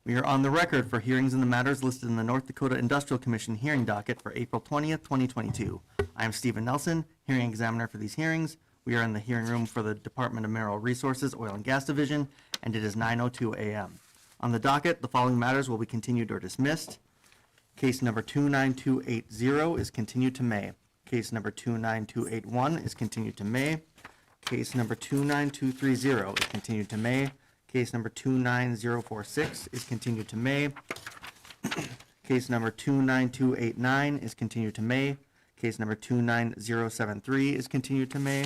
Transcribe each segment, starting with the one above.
We are on the record for hearings in the matters listed in the North Dakota Industrial Commission hearing docket for April 20th, 2022. I am Stephen Nelson, hearing examiner for these hearings. We are in the hearing room for the Department of Mineral Resources, Oil and Gas Division, and it is 9:02 a.m. On the docket, the following matters will be continued or dismissed. Case number 29280 is continued to May. Case number 29281 is continued to May. Case number 29230 is continued to May. Case number 29046 is continued to May. Case number 29289 is continued to May. Case number 29073 is continued to May.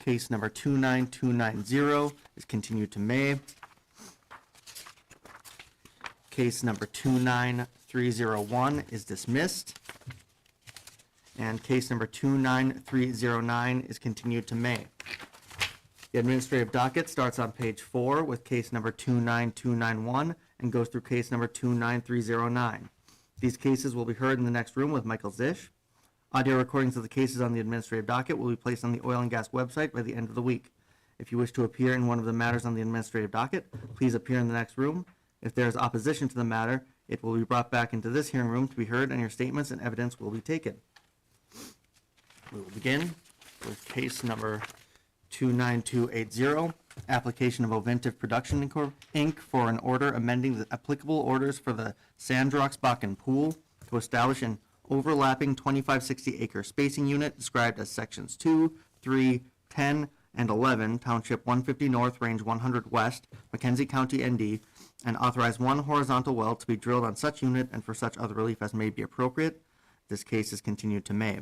Case number 29290 is continued to May. Case number 29301 is dismissed. And case number 29309 is continued to May. The administrative docket starts on page 4 with case number 29291 and goes through case number 29309. These cases will be heard in the next room with Michael Zish. Audio recordings of the cases on the administrative docket will be placed on the oil and gas website by the end of the week. If you wish to appear in one of the matters on the administrative docket, please appear in the next room. If there is opposition to the matter, it will be brought back into this hearing room to be heard, and your statements and evidence will be taken. We will begin with case number 29280, application of Oventive Production Inc. for an order amending the applicable orders for the Sandrocks Bakken Pool to establish an overlapping 2560-acre spacing unit described as sections 2, 3, 10, and 11, Township 150 North, Range 100 West, McKenzie County, ND, and authorize one horizontal well to be drilled on such unit and for such other relief as may be appropriate. This case is continued to May.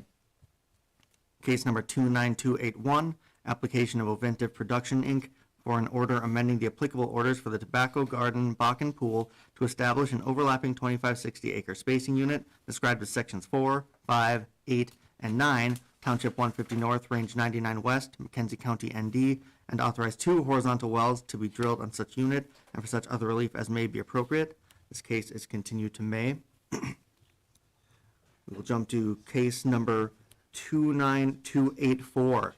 Case number 29281, application of Oventive Production Inc. for an order amending the applicable orders for the Tobacco Garden Bakken Pool to establish an overlapping 2560-acre spacing unit described as sections 4, 5, 8, and 9, Township 150 North, Range 99 West, McKenzie County, ND, and authorize 2 horizontal wells to be drilled on such unit and for such other relief as may be appropriate. This case is continued to May. We will jump to case number 29284,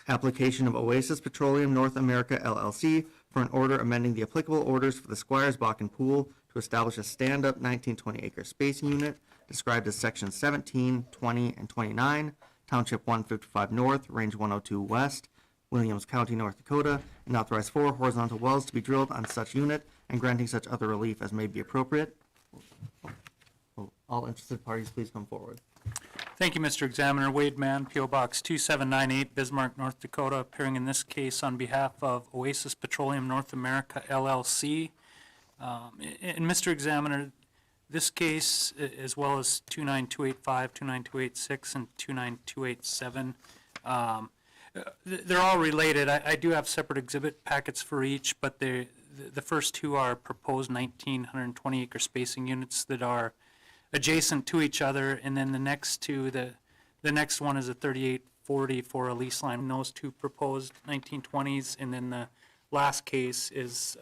application of Oasis Petroleum North America LLC for an order amending the applicable orders for the Squires Bakken Pool to establish a stand-up 1920-acre spacing unit described as sections 17, 20, and 29, Township 155 North, Range 102 West, Williams County, North Dakota, and authorize 4 horizontal wells to be drilled on such unit and granting such other relief as may be appropriate. All interested parties, please come forward. Thank you, Mr. Examiner. Wade Mann, P.O. Box 2798, Bismarck, North Dakota, appearing in this case on behalf of Oasis Petroleum North America, LLC. And Mr. Examiner, this case, as well as 29285, 29286, and 29287, they're all related. I do have separate exhibit packets for each, but the first two are proposed 1,920-acre spacing units that are adjacent to each other, and then the next two, the next one is a 3840 for a lease line. And those two proposed 1920s, and then the last case is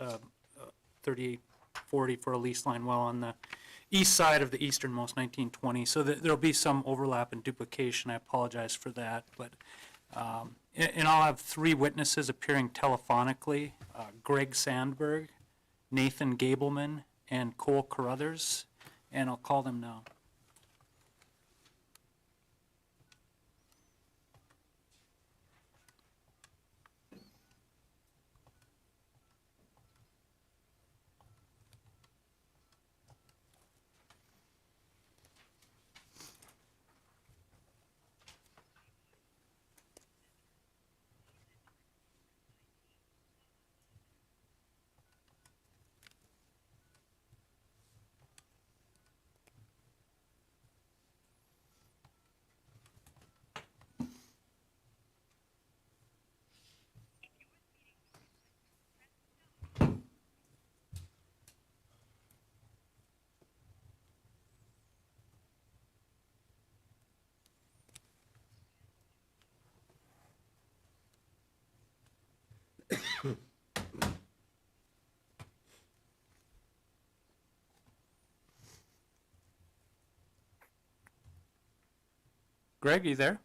3840 for a lease line well on the east side of the easternmost 1920. So there'll be some overlap and duplication. I apologize for that, but and I'll have 3 witnesses appearing telephonically: Greg Sandberg, Nathan Gableman, and Cole Carruthers. And I'll call them now. Greg, are you there?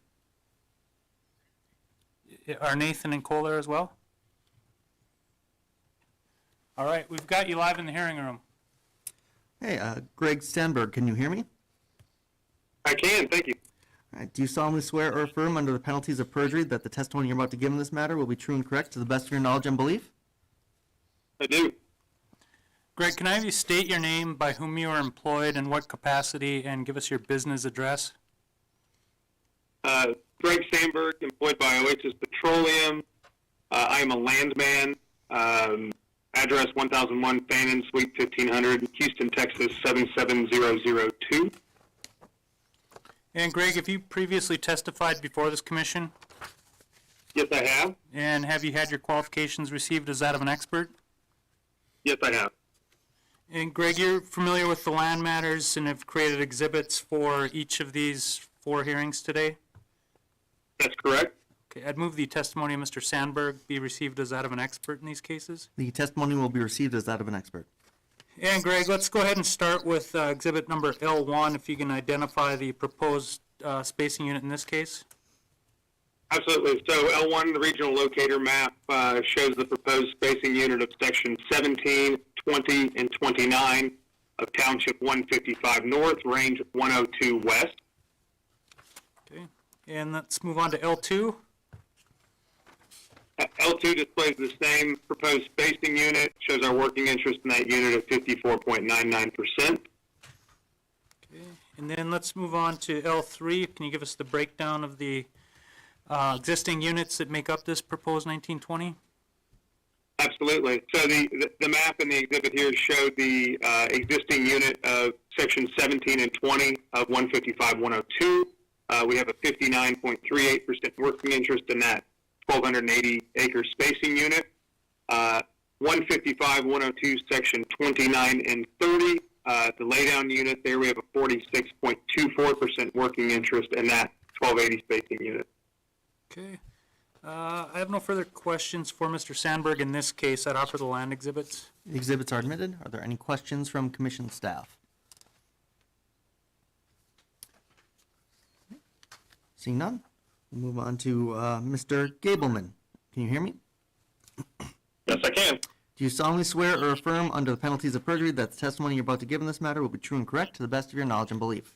Are Nathan and Cole there as well? All right, we've got you live in the hearing room. Hey, Greg Sandberg, can you hear me? I can, thank you. All right, do you solemnly swear or affirm under the penalties of perjury that the testimony you're about to give in this matter will be true and correct to the best of your knowledge and belief? I do. Greg, can I have you state your name, by whom you are employed, and what capacity, and give us your business address? Greg Sandberg, employed by Oasis Petroleum. I am a landman. Address 1001 Fannin, Suite 1500, Houston, Texas 77002. And Greg, have you previously testified before this commission? Yes, I have. And have you had your qualifications received as that of an expert? Yes, I have. And Greg, you're familiar with the land matters and have created exhibits for each of these 4 hearings today? That's correct. Okay, I'd move the testimony of Mr. Sandberg be received as that of an expert in these cases. The testimony will be received as that of an expert. And Greg, let's go ahead and start with exhibit number L1, if you can identify the proposed spacing unit in this case. Absolutely. So L1, the regional locator map, shows the proposed spacing unit of section 17, 20, and 29 of Township 155 North, range 102 West. Okay, and let's move on to L2. L2 displays the same proposed spacing unit, shows our working interest in that unit of 54.99%. Okay, and then let's move on to L3. Can you give us the breakdown of the existing units that make up this proposed 1920? Absolutely. So the map in the exhibit here showed the existing unit of section 17 and 20 of 155-102. We have a 59.38% working interest in that 1,280 acre spacing unit. 155-102 section 29 and 30. The laydown unit there, we have a 46.24% working interest in that 1,280 spacing unit. Okay. I have no further questions for Mr. Sandberg in this case. I'd offer the land exhibits. The exhibits are admitted. Are there any questions from commission staff? Seeing none, we'll move on to Mr. Gableman. Can you hear me? Yes, I can. Do you solemnly swear or affirm under the penalties of perjury that the testimony you're about to give in this matter will be true and correct to the best of your knowledge and belief?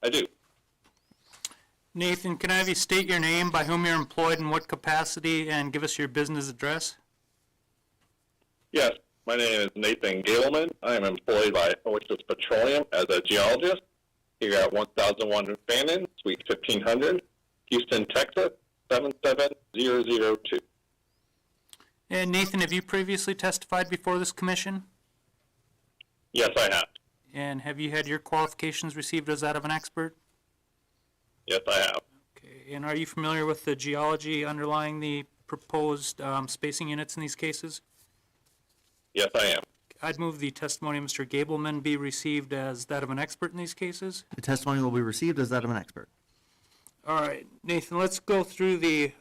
I do. Nathan, can I have you state your name, by whom you're employed, in what capacity, and give us your business address? Yes, my name is Nathan Gableman. I am employed by Oasis Petroleum as a geologist here at 1001 Fannin, Suite 1500, Houston, Texas 77002. And Nathan, have you previously testified before this commission? Yes, I have. And have you had your qualifications received as that of an expert? Yes, I have. Okay. And are you familiar with the geology underlying the proposed spacing units in these cases? Yes, I am. I'd move the testimony of Mr. Gableman be received as that of an expert in these cases. The testimony will be received as that of an expert. All right, Nathan, let's go through the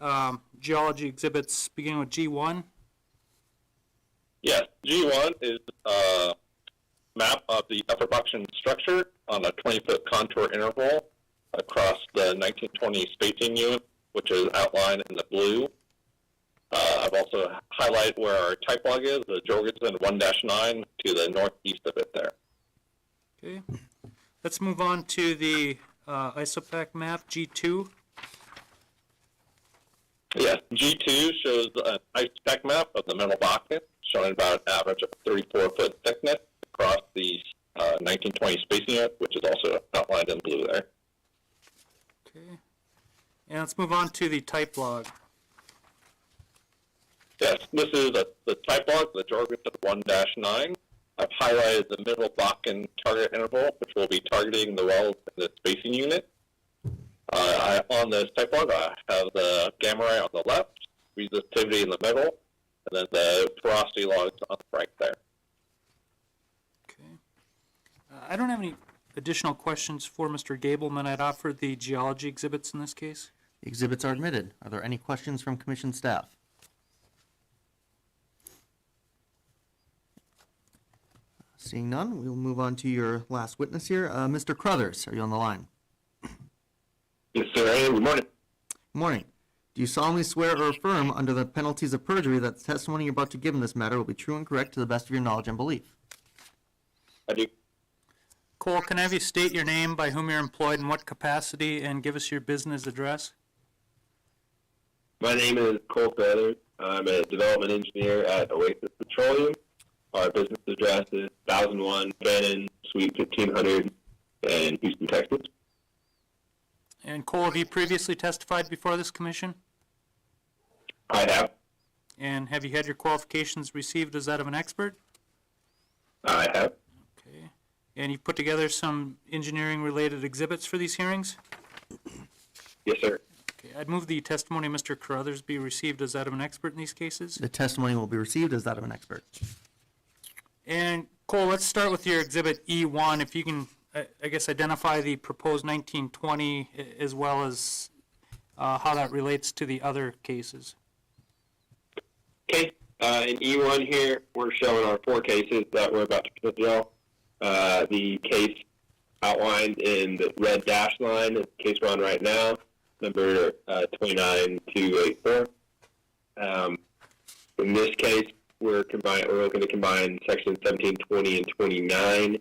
geology exhibits, beginning with G1. Yes, G1 is a map of the upper buction structure on a 20-foot contour interval across the 1920 spacing unit, which is outlined in the blue. I've also highlighted where our type log is, the Jorgensen 1-9 to the northeast of it there. Okay. Let's move on to the ISOPAC map, G2. Yes, G2 shows an ice pack map of the Middle Bakken, showing about an average of 34-foot thickness across the 1920 spacing unit, which is also outlined in blue there. Okay. And let's move on to the type log. Yes, this is the type log, the Jorgensen 1-9. I've highlighted the Middle Bakken target interval, which will be targeting the wells in the spacing unit. On this type log, I have the gamma ray on the left, resistivity in the middle, and then the porosity logs on the right there. Okay. I don't have any additional questions for Mr. Gableman. I'd offer the geology exhibits in this case. The exhibits are admitted. Are there any questions from commission staff? Seeing none, we'll move on to your last witness here. Mr. Crothers, are you on the line? Yes, sir. Hey, good morning. Good morning. Do you solemnly swear or affirm under the penalties of perjury that the testimony you're about to give in this matter will be true and correct to the best of your knowledge and belief? I do. Cole, can I have you state your name, by whom you're employed, in what capacity, and give us your business address? My name is Cole Feathers. I'm a development engineer at Oasis Petroleum. Our business address is 1001 Fannin, Suite 1500 in Houston, Texas. And Cole, have you previously testified before this commission? I have. And have you had your qualifications received as that of an expert? I have. Okay. And you've put together some engineering-related exhibits for these hearings? Yes, sir. Okay. I'd move the testimony of Mr. Carruthers be received as that of an expert in these cases. The testimony will be received as that of an expert. And Cole, let's start with your exhibit E1. If you can, I guess, identify the proposed 1920 as well as how that relates to the other cases. Okay. In E1 here, we're showing our 4 cases that we're about to present to y'all. The case outlined in the red dash line is the case we're on right now, number 29284. In this case, we're looking to combine section 17, 20, and 29.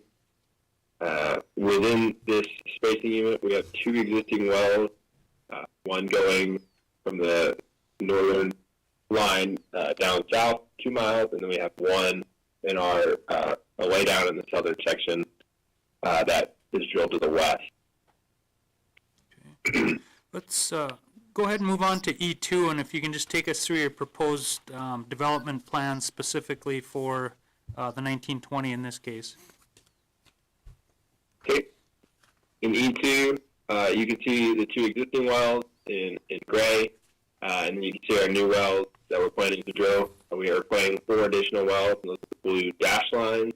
Within this spacing unit, we have 2 existing wells, one going from the northern line down south 2 miles, and then we have one in our way down in the southern section that is drilled to the west. Okay. Let's go ahead and move on to E2, and if you can just take us through your proposed development plan specifically for the 1920 in this case. Okay. In E2, you can see the 2 existing wells in gray, and then you can see our new wells that we're planning to drill. We are planning 4 additional wells, and those are the blue dash lines,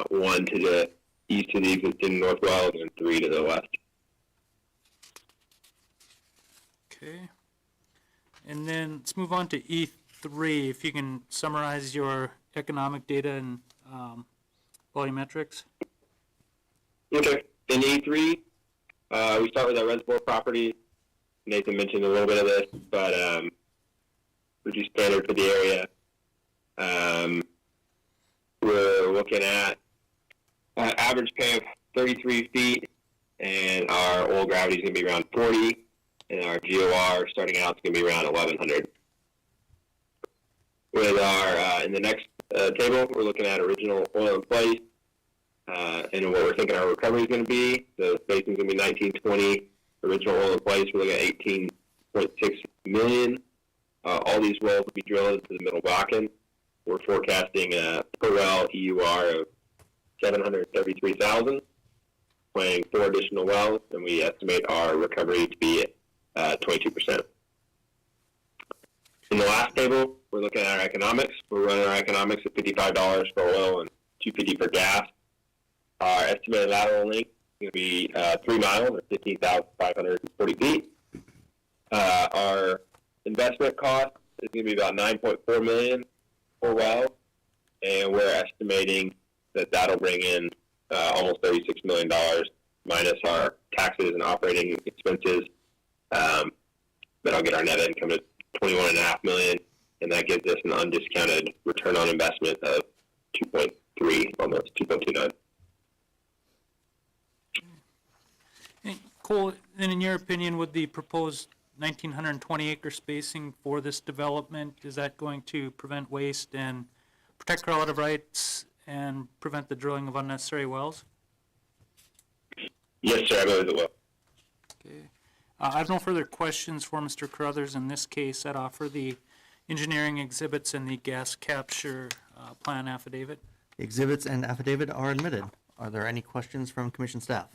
1 to the east of the existing north wells, and 3 to the west. Okay. And then let's move on to E3. If you can summarize your economic data and volumetrics. Okay. In E3, we start with our reservoir property. Nathan mentioned a little bit of this, but pretty standard for the area. We're looking at an average pay of 33 feet, and our oil gravity is going to be around 40, and our GOR starting out is going to be around 1100. With our, in the next table, we're looking at original oil in place, and what we're thinking our recovery is going to be. The spacing is going to be 1920. Original oil in place, we're looking at 18.6 million. All these wells will be drilled into the Middle Bakken. We're forecasting a per well EUR of 733,000, planning 4 additional wells, and we estimate our recovery to be 22%. In the last table, we're looking at our economics. We're running our economics at $55 for oil and $2.50 for gas. Our estimated lateral length is going to be 3 miles or 15,540 feet. Our investment cost is going to be about $9.4 million per well, and we're estimating that that'll bring in almost $36 million minus our taxes and operating expenses. That'll get our net income to $21.5 million, and that gives us an undiscounted return on investment of 2.3, almost 2.29. Hey, Cole, then in your opinion, would the proposed 1,920 acre spacing for this development, is that going to prevent waste and protect correlative rights and prevent the drilling of unnecessary wells? Yes, sir, I believe it will. Okay. I have no further questions for Mr. Carruthers in this case. I'd offer the engineering exhibits and the gas capture plan affidavit. The exhibits and affidavit are admitted. Are there any questions from commission staff?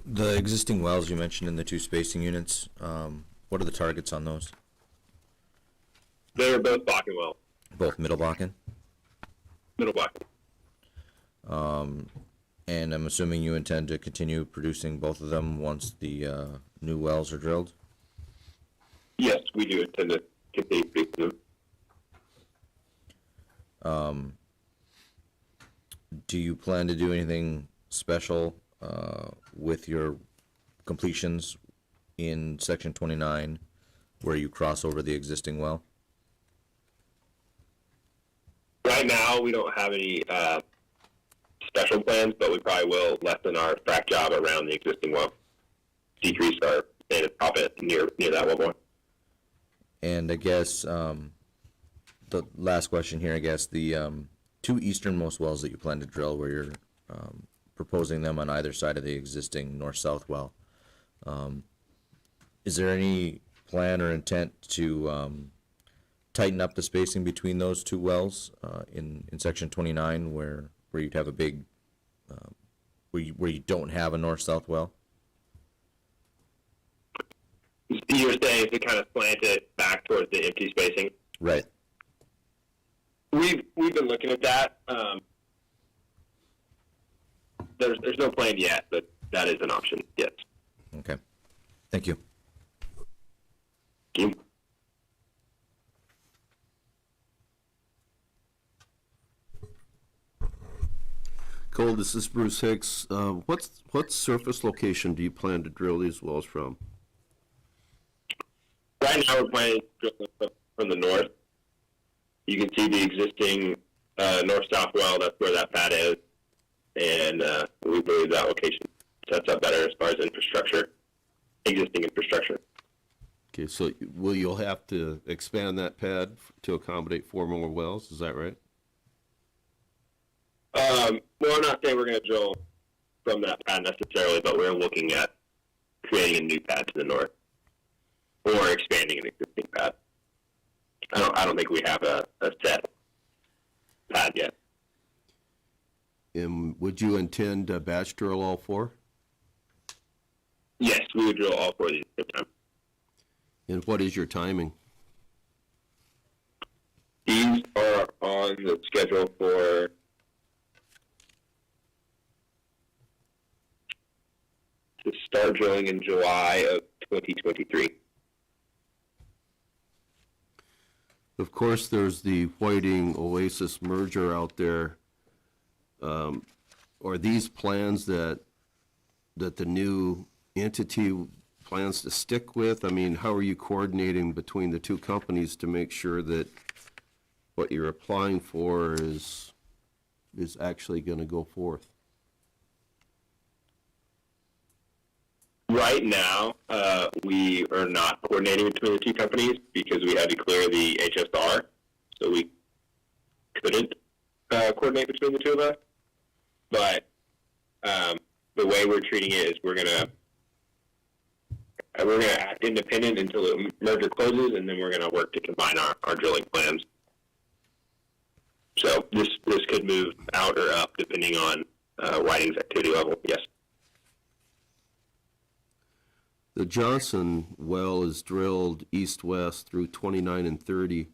The existing wells you mentioned in the 2 spacing units, what are the targets on those? They're both Bakken wells. Both Middle Bakken? Middle Bakken. And I'm assuming you intend to continue producing both of them once the new wells are drilled? Yes, we do intend to continue producing them. Do you plan to do anything special with your completions in section 29 where you cross over the existing well? Right now, we don't have any special plans, but we probably will lessen our frac job around the existing well. Decrease our standard proppant near that well more. And I guess the last question here, I guess, the two easternmost wells that you plan to drill, where you're proposing them on either side of the existing north-south well, is there any plan or intent to tighten up the spacing between those two wells in section 29, where you'd have a big, where you don't have a north-south well? You're saying to kind of slant it back towards the empty spacing? Right. We've been looking at that. There's no plan yet, but that is an option. Yes. Okay. Thank you. Thank you. Cole, this is Bruce Hicks. What surface location do you plan to drill these wells from? Right now, we're planning to drill from the north. You can see the existing north-south well. That's where that pad is, and we believe that location sets up better as far as infrastructure, existing infrastructure. Okay, so you'll have to expand that pad to accommodate 4 more wells? Is that right? Well, I'm not saying we're going to drill from that pad necessarily, but we're looking at creating a new pad to the north or expanding an existing pad. I don't think we have a set pad yet. And would you intend to batch drill all 4? Yes, we would drill all 4 of these at the same time. And what is your timing? These are on the schedule for to start drilling in July of 2023. Of course, there's the Whiting Oasis merger out there. Are these plans that the new entity plans to stick with? I mean, how are you coordinating between the two companies to make sure that what you're applying for is actually going to go forth? Right now, we are not coordinating between the two companies because we had to clear the HSR, so we couldn't coordinate between the two of us. But the way we're treating it is we're gonna act independent until the merger closes, and then we're gonna work to combine our drilling plans. So this could move out or up depending on Whiting's activity level. Yes. The Johnson well is drilled east-west through 29 and 30,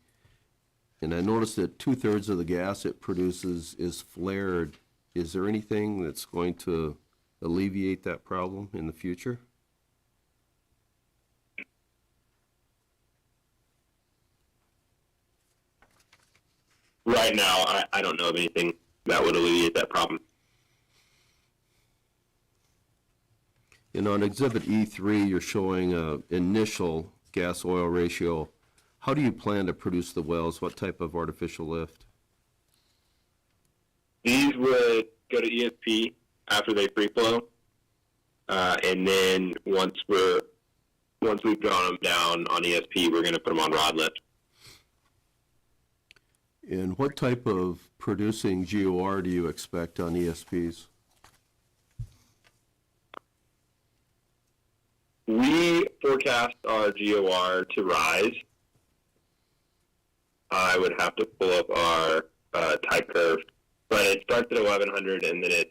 and I noticed that 2/3 of the gas it produces is flared. Is there anything that's going to alleviate that problem in the future? Right now, I don't know of anything that would alleviate that problem. And on Exhibit E3, you're showing an initial gas-oil ratio. How do you plan to produce the wells? What type of artificial lift? These would go to ESP after they free flow, and then once we've drawn them down on ESP, we're going to put them on rod lift. And what type of producing GOR do you expect on ESPs? We forecast our GOR to rise. I would have to pull up our type curve, but it starts at 1100 and then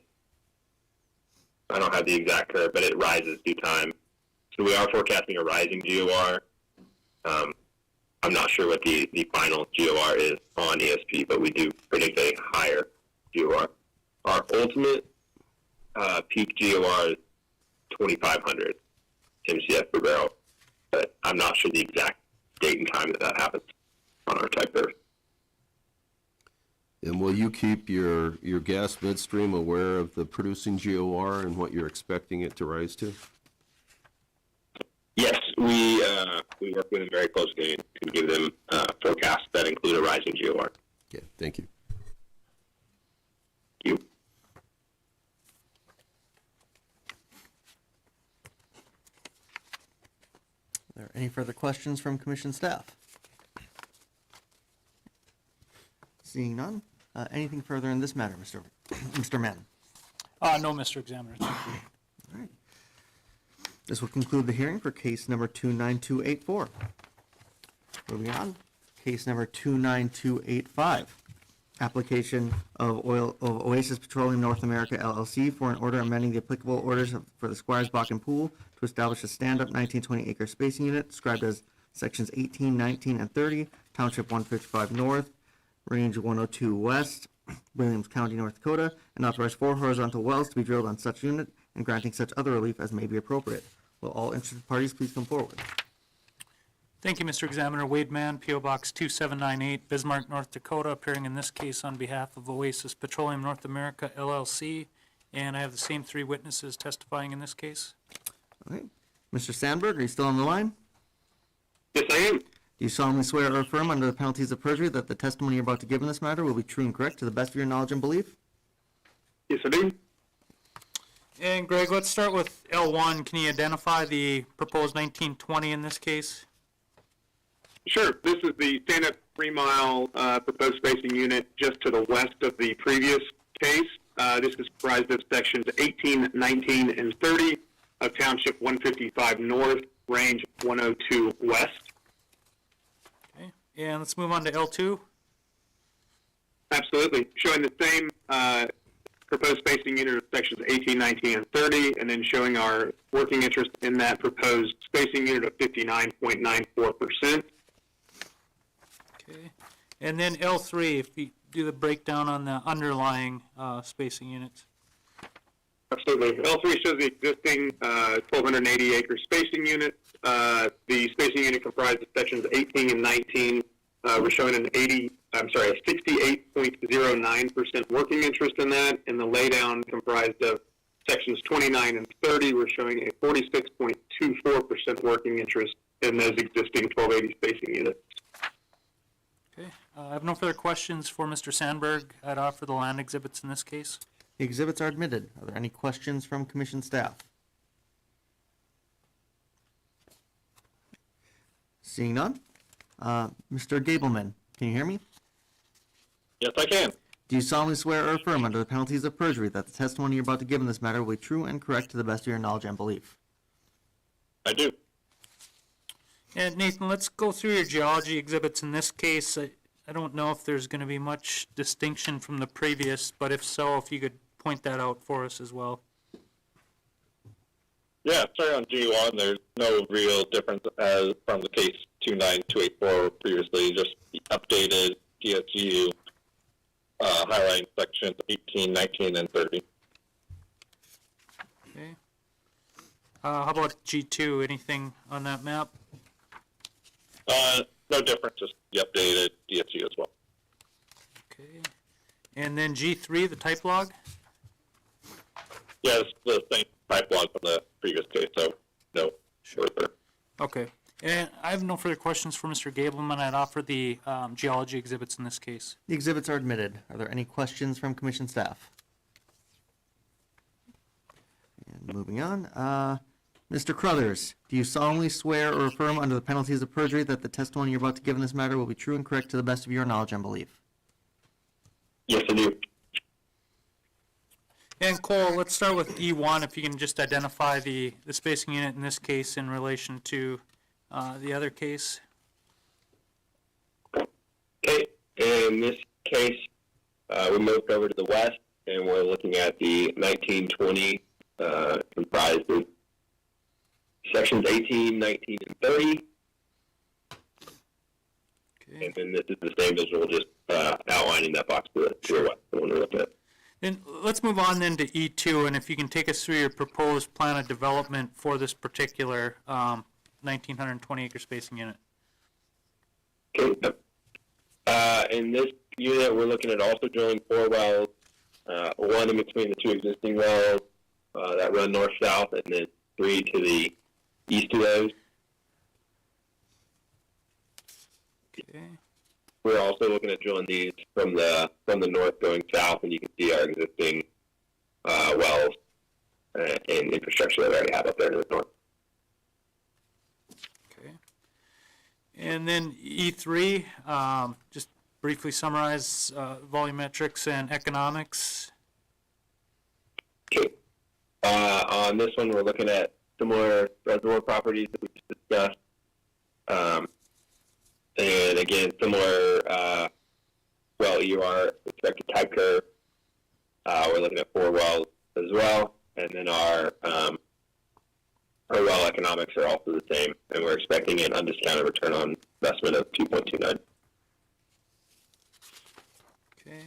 I don't have the exact curve, but it rises through time. So we are forecasting a rising GOR. I'm not sure what the final GOR is on ESP, but we do predict a higher GOR. Our ultimate peak GOR is 2,500 MCF per barrel, but I'm not sure the exact date and time that happens on our type curve. And will you keep your gas midstream aware of the producing GOR and what you're expecting it to rise to? Yes, we work with them very closely and give them forecasts that include a rising GOR. Okay, thank you. You. Are there any further questions from commission staff? Seeing none, anything further in this matter, Mr. Mann? No, Mr. Examiner, thank you. All right. This will conclude the hearing for case number 29284. Moving on, case number 29285. Application of Oasis Petroleum North America LLC for an order amending the applicable orders for the Squires Bakken Pool to establish a stand-up 1920 acre spacing unit described as sections 18, 19, and 30, Township 155 North, Range 102 West, Williams County, North Dakota, and authorize 4 horizontal wells to be drilled on such unit and granting such other relief as may be appropriate. Will all interested parties please come forward? Thank you, Mr. Examiner. Wade Mann, P.O. Box 2798, Bismarck, North Dakota, appearing in this case on behalf of Oasis Petroleum North America, LLC, and I have the same 3 witnesses testifying in this case. All right. Mr. Sandberg, are you still on the line? Yes, I am. Do you solemnly swear or affirm under the penalties of perjury that the testimony you're about to give in this matter will be true and correct to the best of your knowledge and belief? Yes, I do. And Greg, let's start with L1. Can you identify the proposed 1920 in this case? Sure. This is the stand-up 3-mile proposed spacing unit just to the west of the previous case. This is comprised of sections 18, 19, and 30 of Township 155 North, Range 102 West. Okay. And let's move on to L2. Absolutely. Showing the same proposed spacing unit of sections 18, 19, and 30, and then showing our working interest in that proposed spacing unit of 59.94%. Okay. And then L3, if you do the breakdown on the underlying spacing units. Absolutely. L3 shows the existing 1,280 acre spacing unit. The spacing unit comprised of sections 18 and 19. We're showing a 68.09% working interest in that, and the laydown comprised of sections 29 and 30. We're showing a 46.24% working interest in those existing 1280 spacing units. Okay. I have no further questions for Mr. Sandberg. I'd offer the land exhibits in this case. The exhibits are admitted. Are there any questions from commission staff? Seeing none, Mr. Gableman, can you hear me? Yes, I can. Do you solemnly swear or affirm under the penalties of perjury that the testimony you're about to give in this matter will be true and correct to the best of your knowledge and belief? I do. And Nathan, let's go through your geology exhibits in this case. I don't know if there's going to be much distinction from the previous, but if so, if you could point that out for us as well. Yeah, sorry on G1, there's no real difference as from the case 29284 previously, just the updated DSU highlighting sections 18, 19, and 30. Okay. How about G2? Anything on that map? No difference, just the updated DSU as well. Okay. And then G3, the type log? Yeah, it's the same type log from the previous case, so no further. Okay. And I have no further questions for Mr. Gableman. I'd offer the geology exhibits in this case. The exhibits are admitted. Are there any questions from commission staff? And moving on, Mr. Crothers, do you solemnly swear or affirm under the penalties of perjury that the testimony you're about to give in this matter will be true and correct to the best of your knowledge and belief? Yes, I do. And Cole, let's start with E1, if you can just identify the spacing unit in this case in relation to the other case. Okay, in this case, we moved over to the west, and we're looking at the 1920 comprised of sections 18, 19, and 30. Okay. And then this is the same visual, just outlining that box to the west, the one we're looking at. Then let's move on then to E2, and if you can take us through your proposed plan of development for this particular 1,920 acre spacing unit. Okay. In this unit, we're looking at also drilling 4 wells, one in between the 2 existing wells that run north-south, and then 3 to the east of those. Okay. We're also looking at drilling these from the north going south, and you can see our existing wells and infrastructure that we already have up there in the north. Okay. And then E3, just briefly summarize volumetrics and economics. Okay. On this one, we're looking at similar reservoir properties that we just discussed. And again, similar well EUR expected type curve. We're looking at 4 wells as well, and then our well economics are also the same, and we're expecting an undiscounted return on investment of 2.29. Okay.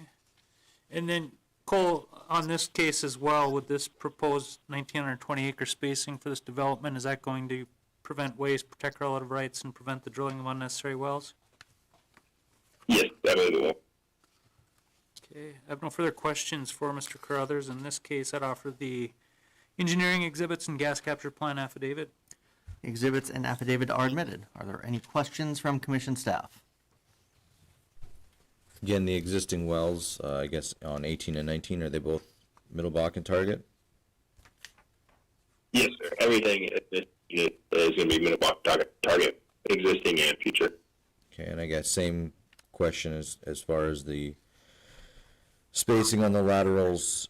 And then Cole, on this case as well, with this proposed 1,920 acre spacing for this development, is that going to prevent waste, protect relative rights, and prevent the drilling of unnecessary wells? Yes, that was it. Okay, I have no further questions for Mr. Carruthers. In this case, I'd offer the engineering exhibits and gas capture plan affidavit. Exhibits and affidavit are admitted. Are there any questions from commission staff? Again, the existing wells, I guess on 18 and 19, are they both Middle Bakken target? Yes, sir. Everything at this unit is going to be minimum target, existing and future. Okay, and I guess same question as far as the spacing on the laterals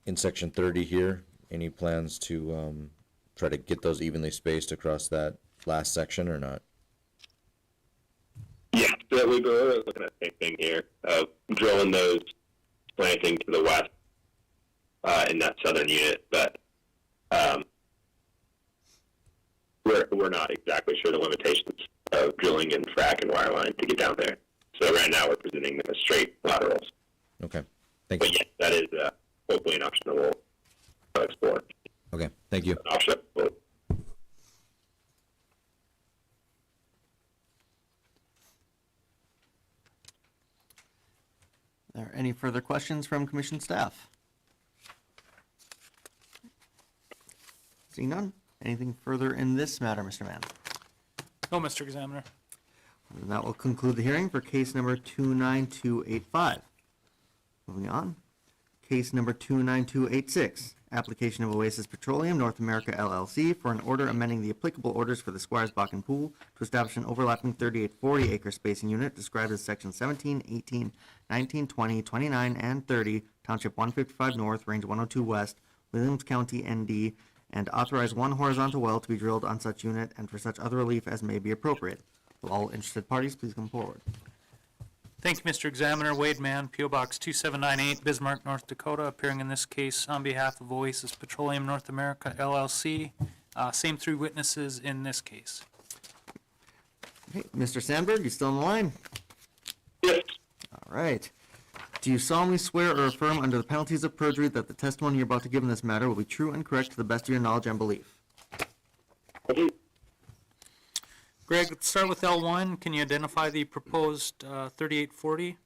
in section 30 here. Any plans to try to get those evenly spaced across that last section or not? Yeah, so we're looking at the same thing here, drilling those slanting to the west in that southern unit, but we're not exactly sure the limitations of drilling and frac and wireline to get down there. So right now we're presenting them as straight laterals. Okay, thank you. But yes, that is hopefully an option that we'll explore. Okay, thank you. An option. Are there any further questions from commission staff? Seeing none, anything further in this matter, Mr. Mann? No, Mr. Examiner. And that will conclude the hearing for case number 29285. Moving on, case number 29286, application of Oasis Petroleum North America LLC for an order amending the applicable orders for the Squires Bakken Pool to establish an overlapping 3840 acre spacing unit described as section 17, 18, 19, 20, 29, and 30, Township 155 North, Range 102 West, Williams County, ND, and authorize one horizontal well to be drilled on such unit and for such other relief as may be appropriate. Will all interested parties please come forward? Thank you, Mr. Examiner. Wade Mann, P.O. Box 2798, Bismarck, North Dakota, appearing in this case on behalf of Oasis Petroleum North America, LLC. Same 3 witnesses in this case. Okay, Mr. Sandberg, you still on the line? Yes. All right. Do you solemnly swear or affirm under the penalties of perjury that the testimony you're about to give in this matter will be true and correct to the best of your knowledge and belief? Okay. Greg, let's start with L1. Can you identify the proposed 3840?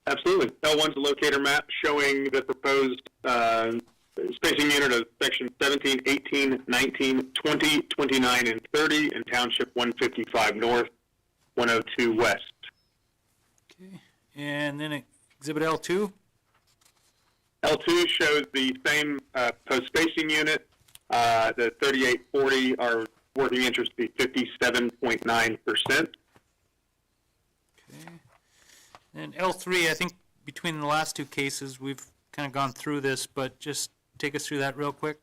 Absolutely. L1's a locator map showing the proposed spacing unit of section 17, 18, 19, 20, 29, and 30 in Township 155 North, 102 West. Okay. And then Exhibit L2? L2 shows the same post spacing unit. The 3840, our working interest be 57.9%. Okay. And L3, I think between the last 2 cases, we've kind of gone through this, but just take us through that real quick.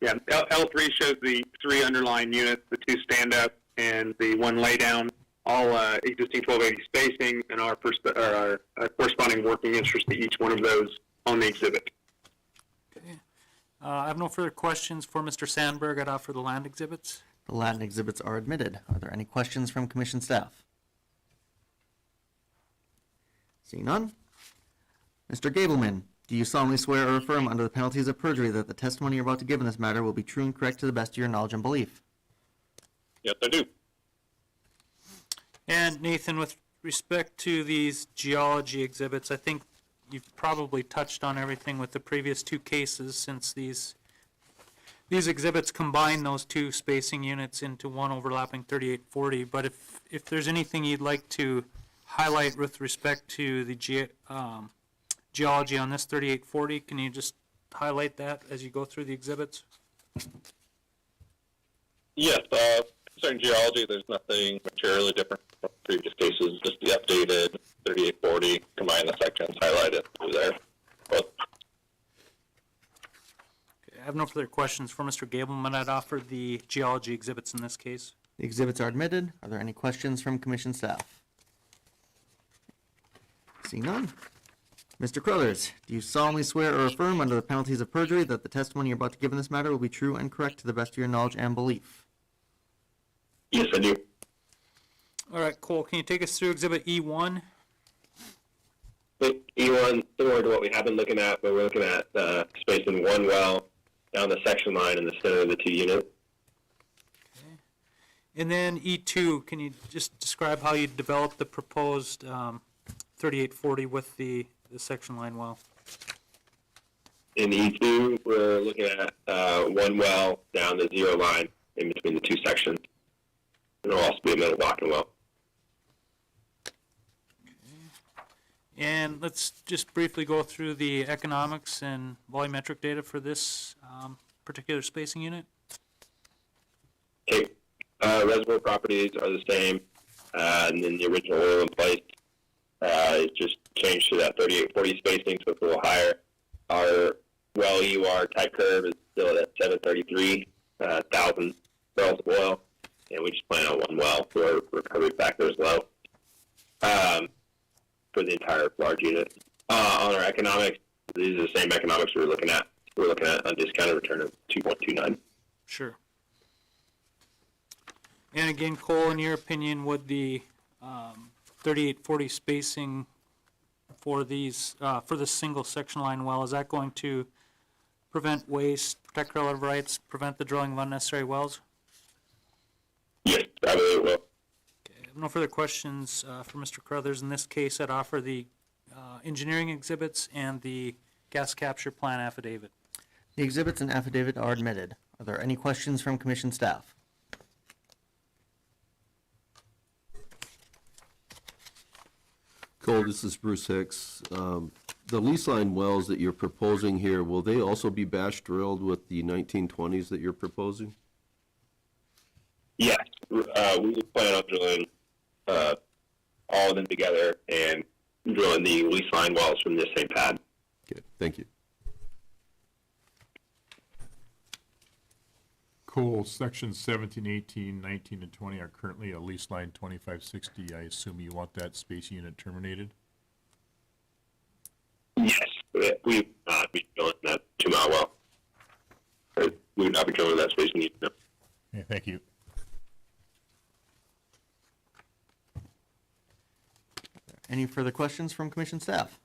Yeah, L3 shows the 3 underlying units, the 2 stand-up and the 1 laydown, all existing 1280 spacing, and our corresponding working interest to each one of those on the exhibit. Okay. I have no further questions for Mr. Sandberg. I'd offer the land exhibits. The land exhibits are admitted. Are there any questions from commission staff? Seeing none. Mr. Gableman, do you solemnly swear or affirm under the penalties of perjury that the testimony you're about to give in this matter will be true and correct to the best of your knowledge and belief? Yes, I do. And Nathan, with respect to these geology exhibits, I think you've probably touched on everything with the previous 2 cases, since these these exhibits combine those two spacing units into one overlapping 3840, but if there's anything you'd like to highlight with respect to the geology on this 3840, can you just highlight that as you go through the exhibits? Yes, concerning geology, there's nothing materially different from previous cases, just the updated 3840, combine the sections highlighted through there. Both. Okay, I have no further questions for Mr. Gableman. I'd offer the geology exhibits in this case. The exhibits are admitted. Are there any questions from commission staff? Seeing none. Mr. Crothers, do you solemnly swear or affirm under the penalties of perjury that the testimony you're about to give in this matter will be true and correct to the best of your knowledge and belief? Yes, I do. All right, Cole, can you take us through exhibit E1? E1, similar to what we have been looking at, but we're looking at spacing one well down the section line in the center of the two units. And then E2, can you just describe how you developed the proposed 3840 with the section line well? In E2, we're looking at one well down the zero line in between the two sections. And there'll also be a middle blocking well. And let's just briefly go through the economics and volumetric data for this particular spacing unit. Okay. Reservoir properties are the same, and then the original oil in place. It just changed to that 3840 spacing, so it's a little higher. Our well EUR type curve is still at 733,000 barrels of oil, and we just plan on one well, so our recovery factor is low for the entire large unit. On our economics, these are the same economics we were looking at. We're looking at a discounted return of 2.29. Sure. And again, Cole, in your opinion, would the 3840 spacing for these for the single section line well, is that going to prevent waste, protect relative rights, prevent the drilling of unnecessary wells? Yes, I believe it will. Okay, I have no further questions for Mr. Crothers. In this case, I'd offer the engineering exhibits and the gas capture plan affidavit. The exhibits and affidavit are admitted. Are there any questions from commission staff? Cole, this is Bruce Hicks. The lease line wells that you're proposing here, will they also be batch drilled with the 1920s that you're proposing? Yes, we plan on drilling all of them together and drilling the lease line wells from this same pad. Okay, thank you. Cool. Sections 17, 18, 19, and 20 are currently a lease line 2560. I assume you want that spacing unit terminated? Yes, we would not be drilling that 2 mile well. We would not be drilling that spacing unit. No. Okay, thank you. Any further questions from commission staff?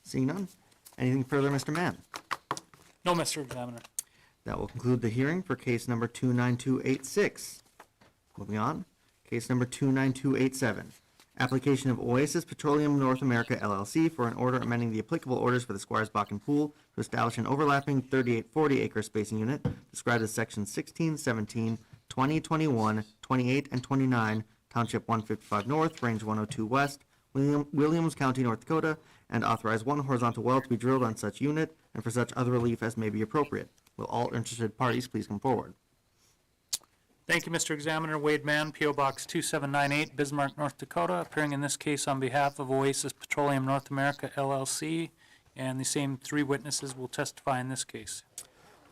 Seeing none. Anything further, Mr. Mann? No, Mr. Examiner. That will conclude the hearing for case number 29286. Moving on, case number 29287. Application of Oasis Petroleum North America LLC for an order amending the applicable orders for the Squires Bakken Pool to establish an overlapping 3840 acre spacing unit described as sections 16, 17, 20, 21, 28, and 29, Township 155 North, Range 102 West, Williams County, North Dakota, and authorize one horizontal well to be drilled on such unit and for such other relief as may be appropriate. Will all interested parties please come forward? Thank you, Mr. Examiner. Wade Mann, P.O. Box 2798, Bismarck, North Dakota, appearing in this case on behalf of Oasis Petroleum North America, LLC, and the same 3 witnesses will testify in this case.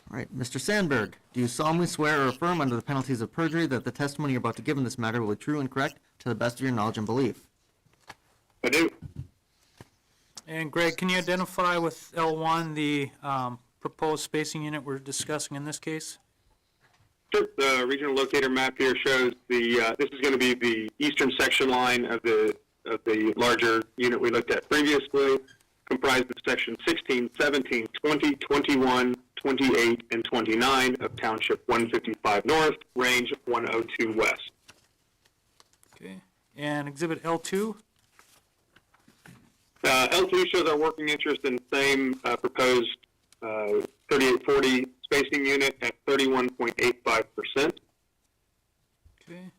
All right, Mr. Sandberg, do you solemnly swear or affirm under the penalties of perjury that the testimony you're about to give in this matter will be true and correct to the best of your knowledge and belief? I do. And Greg, can you identify with L1 the proposed spacing unit we're discussing in this case? Sure. The regional locator map here shows the, this is going to be the eastern section line of the larger unit we looked at previously, comprised of sections 16, 17, 20, 21, 28, and 29 of Township 155 North, Range 102 West. Okay. And Exhibit L2? L2 shows our working interest in the same proposed 3840 spacing unit at 31.85%. Okay.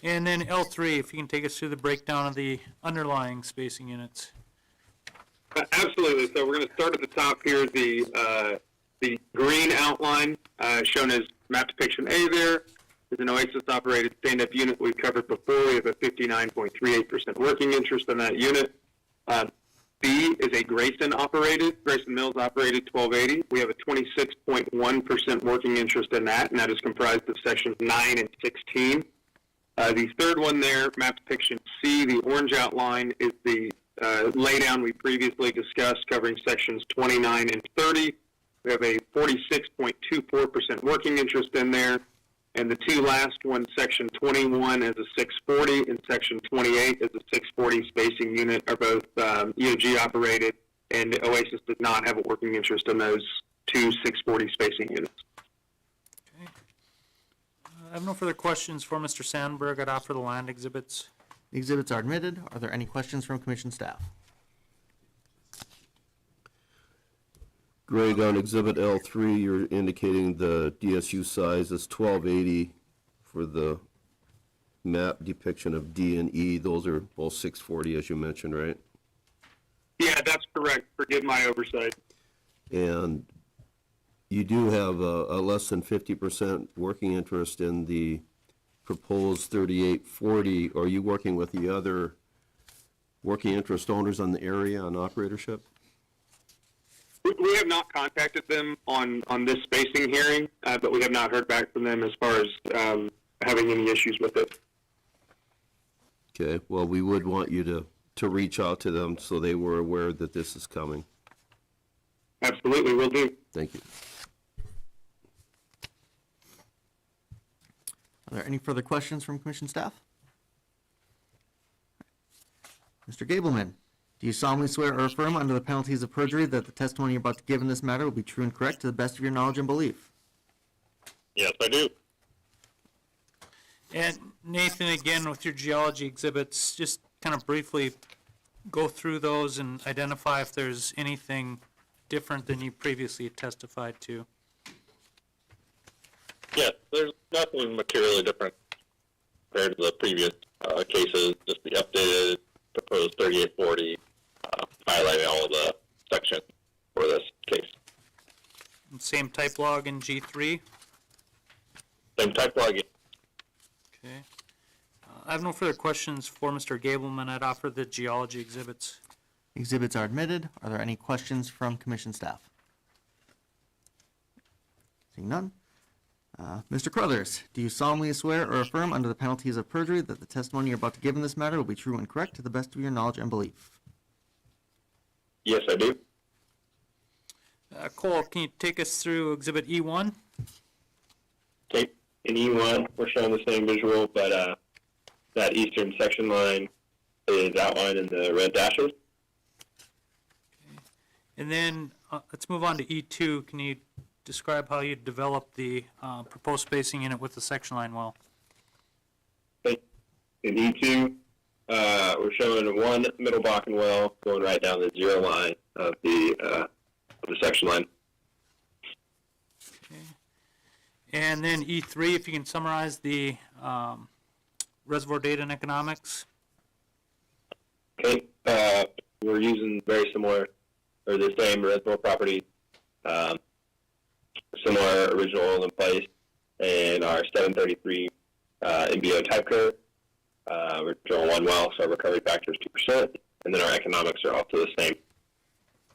And then L3, if you can take us through the breakdown of the underlying spacing units. Absolutely. So we're going to start at the top here. The green outline shown as map depiction A there is an Oasis-operated stand-up unit we've covered before. We have a 59.38% working interest in that unit. B is a Grayson Mills-operated 1280. We have a 26.1% working interest in that, and that is comprised of sections 9 and 16. The third one there, map depiction C, the orange outline, is the laydown we previously discussed covering sections 29 and 30. We have a 46.24% working interest in there. And the two last ones, section 21 is a 640 and section 28 is a 640 spacing unit, are both EOG operated, and Oasis does not have a working interest in those two 640 spacing units. Okay. I have no further questions for Mr. Sandberg. I'd offer the land exhibits. The exhibits are admitted. Are there any questions from commission staff? Greg, on Exhibit L3, you're indicating the DSU size is 1280 for the map depiction of D and E. Those are both 640, as you mentioned, right? Yeah, that's correct. Forgive my oversight. And you do have a less than 50% working interest in the proposed 3840. Are you working with the other working interest owners on the area on operatorship? We have not contacted them on this spacing hearing, but we have not heard back from them as far as having any issues with it. Okay, well, we would want you to reach out to them so they were aware that this is coming. Absolutely, will do. Thank you. Are there any further questions from commission staff? Mr. Gableman, do you solemnly swear or affirm under the penalties of perjury that the testimony you're about to give in this matter will be true and correct to the best of your knowledge and belief? Yes, I do. And Nathan, again, with your geology exhibits, just kind of briefly go through those and identify if there's anything different than you previously testified to. Yes, there's nothing materially different compared to the previous cases, just the updated proposed 3840, highlighting all of the sections for this case. And same type log in G3. Same type log. Okay. I have no further questions for Mr. Gableman. I'd offer the geology exhibits. Exhibits are admitted. Are there any questions from commission staff? Seeing none. Mr. Crothers, do you solemnly swear or affirm under the penalties of perjury that the testimony you're about to give in this matter will be true and correct to the best of your knowledge and belief? Yes, I do. Cole, can you take us through exhibit E1? Okay, in E1, we're showing the same visual, but that eastern section line is outlined in the red dashes. And then let's move on to E2. Can you describe how you developed the proposed spacing unit with the section line well? Okay. In E2, we're showing one middle Bakken well going right down the zero line of the section line. Okay. And then E3, if you can summarize the reservoir data and economics. Okay, we're using very similar, or the same reservoir property, similar original oil in place, and our 733 MBO type curve. We're drilling one well, so our recovery factor is 2%, and then our economics are also the same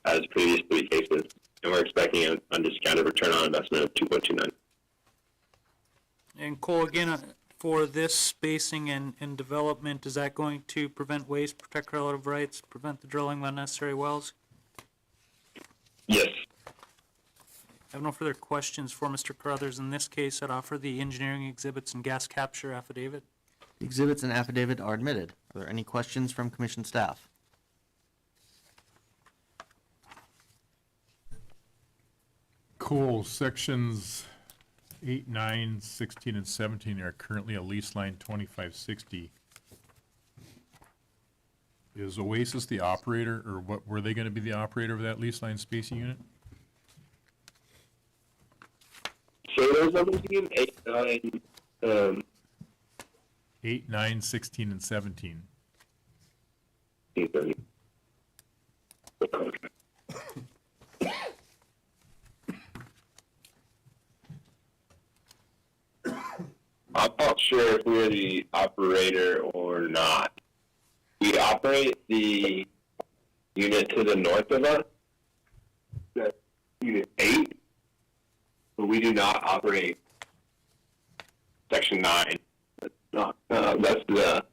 as the previous three cases, and we're expecting an undiscounted return on investment of 2.29. And Cole, again, for this spacing and development, is that going to prevent waste, protect relative rights, prevent the drilling of unnecessary wells? Yes. I have no further questions for Mr. Carruthers. In this case, I'd offer the engineering exhibits and gas capture affidavit. The exhibits and affidavit are admitted. Are there any questions from commission staff? Cool, sections 8, 9, 16, and 17 are currently a lease line 2560. Is Oasis the operator, or what, were they gonna be the operator of that lease line spacing unit? numbers on this again? 8, 9, 8, 9, 16, and 17. 30. I'm not sure if we're the operator or not. We operate the unit to the north of us. That's unit 8. But we do not operate section 9. That's not, that's the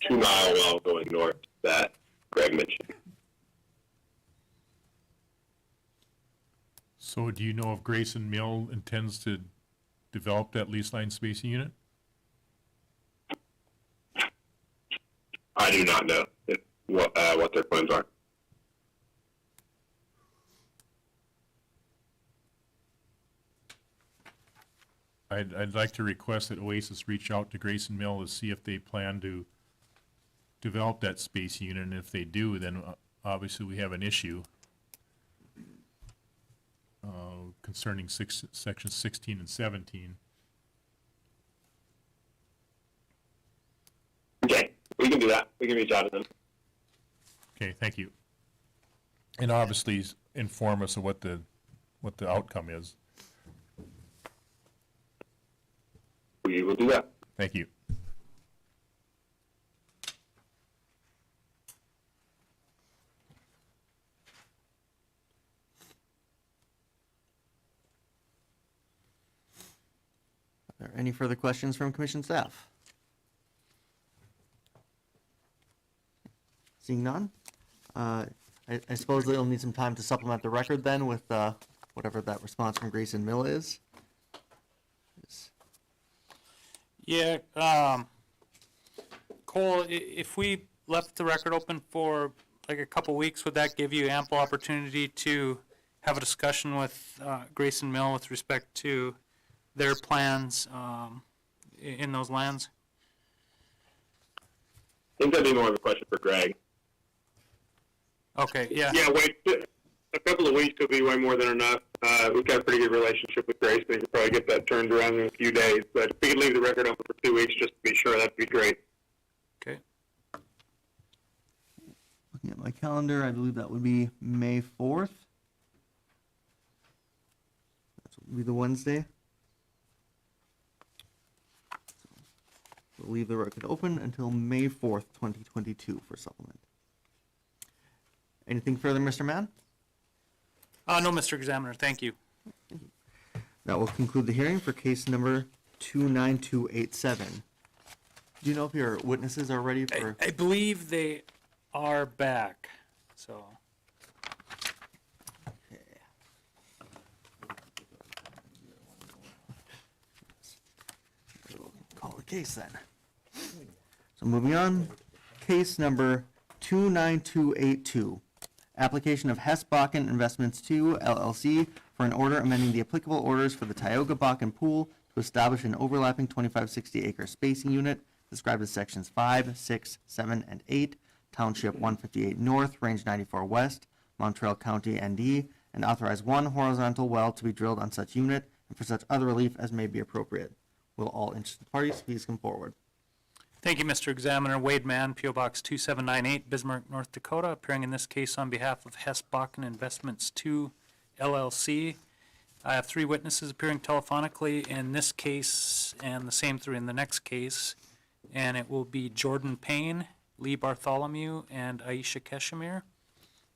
2-mile well going north that Greg mentioned. So do you know if Grayson Mill intends to develop that lease line spacing unit? I do not know what their plans are. I'd like to request that Oasis reach out to Grayson Mill to see if they plan to develop that spacing unit, and if they do, then obviously we have an issue concerning sections 16 and 17. Okay, we can do that. We can reach out to them. Okay, thank you. And obviously inform us of what the outcome is. We will do that. Thank you. Are there any further questions from commission staff? Seeing none, I suppose they'll need some time to supplement the record then with whatever that response from Grayson Mill is. Yeah, Cole, if we left the record open for like a couple weeks, would that give you ample opportunity to have a discussion with Grayson Mill with respect to their plans in those lands? I think that'd be more of a question for Greg. Okay, yeah. Yeah, wait, a couple of weeks will be way more than enough. We've got a pretty good relationship with Grace. We could probably get that turned around in a few days. But if we could leave the record open for 2 weeks just to be sure, that'd be great. Okay. Looking at my calendar, I believe that would be May 4th. That would be the Wednesday. We'll leave the record open until May 4th, 2022 for supplement. Anything further, Mr. Mann? No, Mr. Examiner, thank you. That will conclude the hearing for case number 29287. Do you know if your witnesses are ready for? I believe they are back, so. Call the case then. So moving on, case number 29282. Application of Hess Bakken Investments 2 LLC for an order amending the applicable orders for the Tioga Bakken Pool to establish an overlapping 2560 acre spacing unit described as sections 5, 6, 7, and 8, Township 158 North, Range 94 West, Montreal County, ND, and authorize one horizontal well to be drilled on such unit and for such other relief as may be appropriate. Will all interested parties please come forward? Thank you, Mr. Examiner. Wade Mann, P.O. Box 2798, Bismarck, North Dakota, appearing in this case on behalf of Hess Bakken Investments 2 LLC. I have 3 witnesses appearing telephonically in this case and the same 3 in the next case. And it will be Jordan Payne, Lee Bartholomew, and Aisha Keshemir.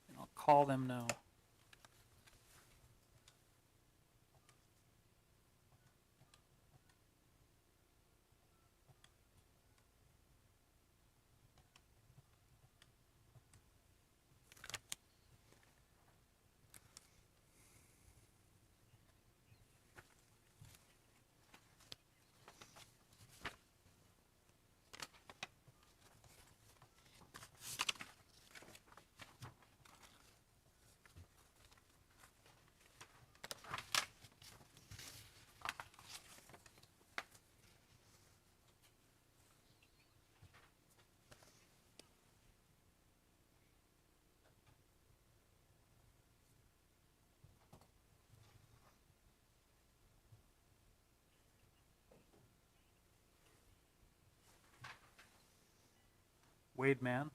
And I'll call them now. Wade Mann.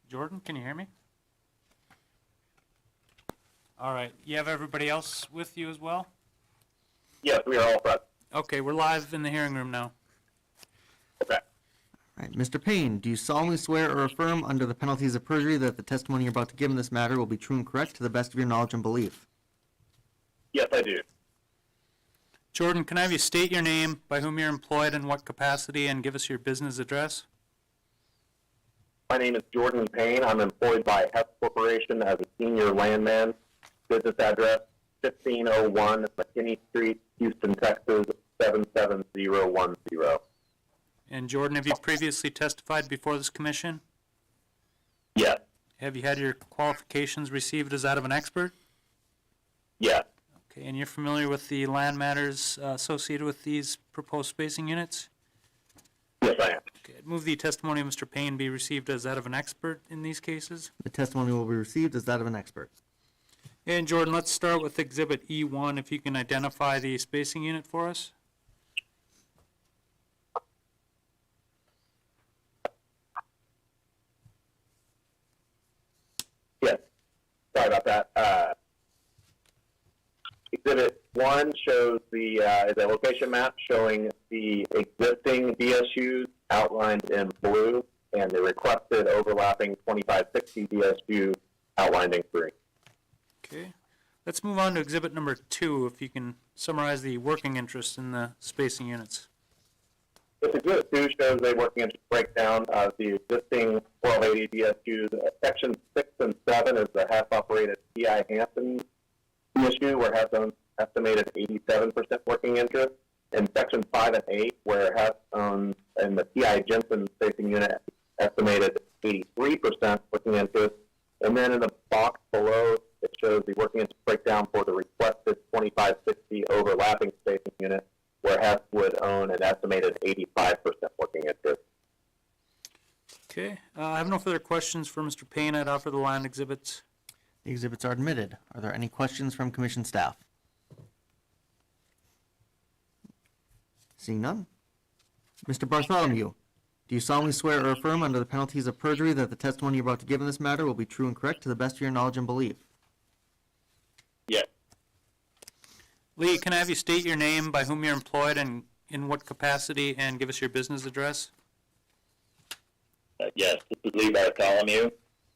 Jordan, can you hear me? All right, you have everybody else with you as well? Yes, we are all present. Okay, we're live in the hearing room now. Okay. All right, Mr. Payne, do you solemnly swear or affirm under the penalties of perjury that the testimony you're about to give in this matter will be true and correct to the best of your knowledge and belief? Yes, I do. Jordan, can I have you state your name, by whom you're employed, in what capacity, and give us your business address? My name is Jordan Payne. I'm employed by Hess Corporation as a senior landman. Business address 1501 McKinney Street, Houston, Texas 77010. And Jordan, have you previously testified before this commission? Yes. Have you had your qualifications received as that of an expert? Yes. Okay, and you're familiar with the land matters associated with these proposed spacing units? Yes, I am. Okay, I'd move the testimony of Mr. Payne be received as that of an expert in these cases. The testimony will be received as that of an expert. And Jordan, let's start with Exhibit E1, if you can identify the spacing unit for us. Yes. Sorry about that. Exhibit 1 shows the is a location map showing the existing DSUs outlined in blue and the requested overlapping 2560 DSU outlined in green. Okay, let's move on to Exhibit number 2, if you can summarize the working interest in the spacing units. This Exhibit 2 shows a working interest breakdown of the existing 1280 DSUs. Section 6 and 7 is the Hess-operated T.I. Hampton DSU, where Hess owns estimated 87% working interest. In Section 5 and 8, where Hess owns, and the T.I. Jensen spacing unit estimated 83% working interest. And then in the box below, it shows the working interest breakdown for the requested 2560 overlapping spacing unit, where Hess would own an estimated 85% working interest. Okay, I have no further questions for Mr. Payne. I'd offer the land exhibits. The exhibits are admitted. Are there any questions from commission staff? Seeing none. Mr. Bartholomew, do you solemnly swear or affirm under the penalties of perjury that the testimony you're about to give in this matter will be true and correct to the best of your knowledge and belief? Yes. Lee, can I have you state your name, by whom you're employed, and in what capacity, and give us your business address? Yes, this is Lee Bartholomew,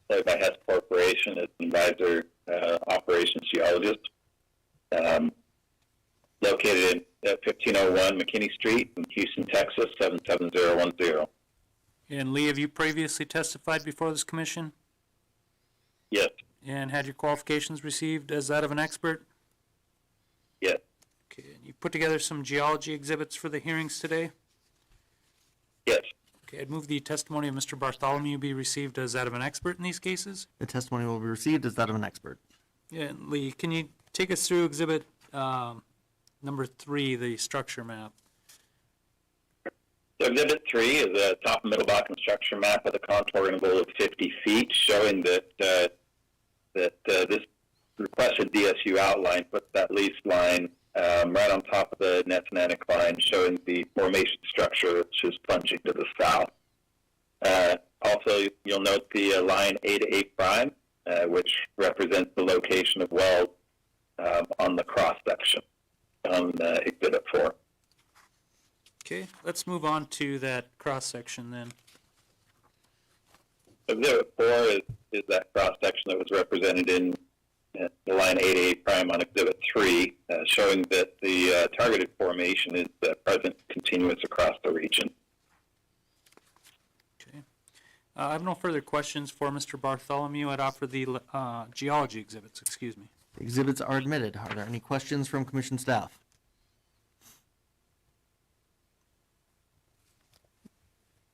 employed by Hess Corporation as an advisor, operations geologist, located at 1501 McKinney Street in Houston, Texas, 77010. And Lee, have you previously testified before this commission? Yes, And had your qualifications received as that of an expert? yes, Okay, and you put together some geology exhibits for the hearings today? yes, Okay, I'd move the testimony of Mr. Bartholomew be received as that of an expert in these cases. The testimony will be received as that of an expert. Yeah, and Lee, can you take us through exhibit number 3, the structure map? So Exhibit 3 is a top and middle Bakken structure map with a contour interval of 50 feet, showing that this requested DSU outline puts that lease line right on top of the Netananek line, showing the formation structure, which is plunging to the south. Also, you'll note the line A to A prime, which represents the location of wells on the cross section on Exhibit 4. Okay, let's move on to that cross-section then. Exhibit 4 is that cross section that was represented in the line 8A prime on Exhibit 3, showing that the targeted formation is present continuous across the region. Okay. I have no further questions for Mr. Bartholomew. I'd offer the geology exhibits, excuse me. The exhibits are admitted. Are there any questions from commission staff?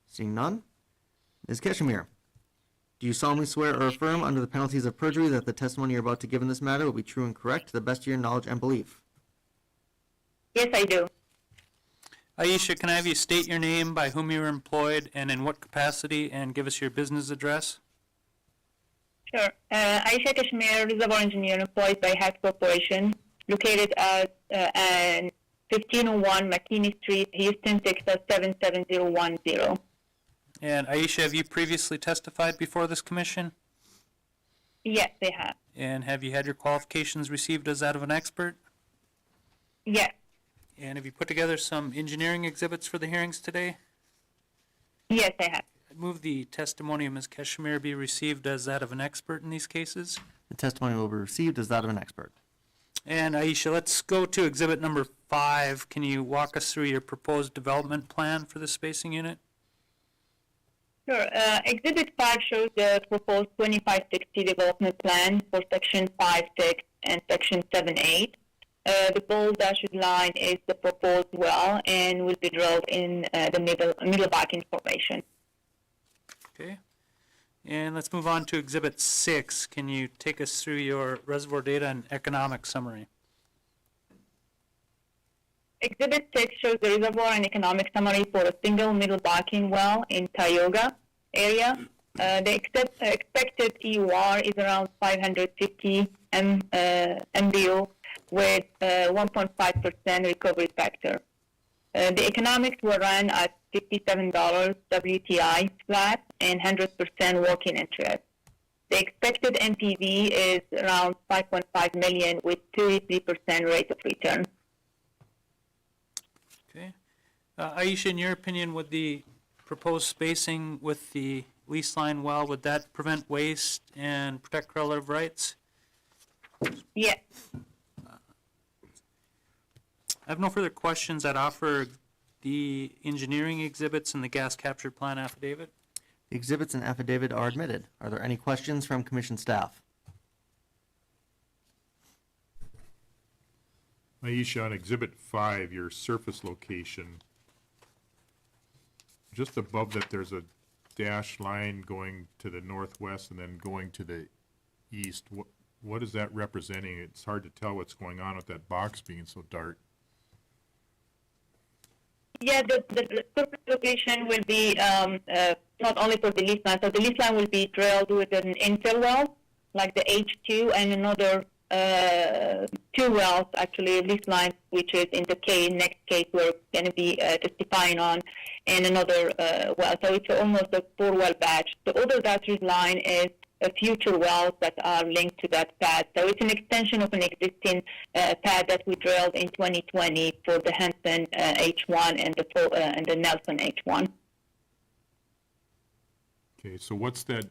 Seeing none. Ms. Keshemir, do you solemnly swear or affirm under the penalties of perjury that the testimony you're about to give in this matter will be true and correct to the best of your knowledge and belief? Yes, I do. Aisha, can I have you state your name, by whom you were employed, and in what capacity, and give us your business address? Sure. Aisha Kashmir, Reservoir Engineer employed by Hatch Corporation, located at 1501 McKinney Street, Houston, Texas 77010. And Aisha, have you previously testified before this commission? Yes, they have. And have you had your qualifications received as that of an expert? Yes. And have you put together some engineering exhibits for the hearings today? Yes, they have. I move the testimony of Ms. Kashmir be received as that of an expert in these cases. The testimony will be received as that of an expert. And Aisha, let's go to exhibit number 5. Can you walk us through your proposed development plan for the spacing unit? Sure. Exhibit 5 shows the proposed 2560 development plan for Section 5.6 and Section 7.8. The bold dashed line is the proposed well and will be drilled in the middle Bakken formation. Okay. And let's move on to exhibit 6. Can you take us through your reservoir data and economic summary? Exhibit 6 shows the reservoir and economic summary for a single middle Bakken well in Tioga area. The expected EUR is around 550 MBO with 1.5% recovery factor. The economics were run at $57 WTI flat and 100% working interest. The expected NPV is around $5.5 million with 33% rate of return. Okay. Aisha, in your opinion, would the proposed spacing with the lease line well, would that prevent waste and protect relative rights? Yes. I have no further questions. I'd offer the engineering exhibits and the gas capture plan affidavit. The exhibits and affidavit are admitted. Are there any questions from commission staff? Aisha, on exhibit 5, your surface location, just above that, there's a dashed line going to the northwest and then going to the east. What is that representing? It's hard to tell what's going on with that box being so dark. Yeah, the surface location will be not only for the lease line. So the lease line will be drilled with an infill well, like the H2, and another 2 wells, actually, lease line, which is in the next case we're going to be testifying on, and another well. So it's almost a 4-well batch. The other battery line is future wells that are linked to that pad. So it's an extension of an existing pad that we drilled in 2020 for the Hanson H1 and the Nelson H1. Okay, so what's that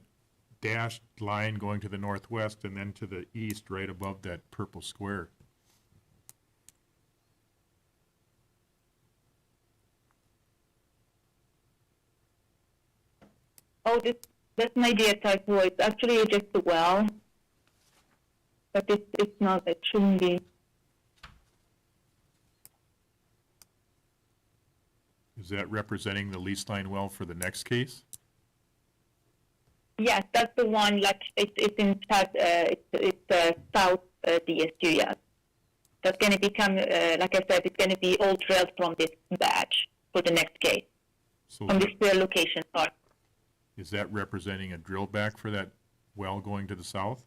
dashed line going to the northwest and then to the east right above that purple square? Oh, that's an idea typo. It's actually just a well, but it's not. It shouldn't be. Is that representing the lease line well for the next case? Yes, that's the one. Like it's in south. It's south DSU. Yes, that's going to become. Like I said, it's going to be all drilled from this batch for the next case So from this location. Sorry. is that representing a drill back for that well going to the south?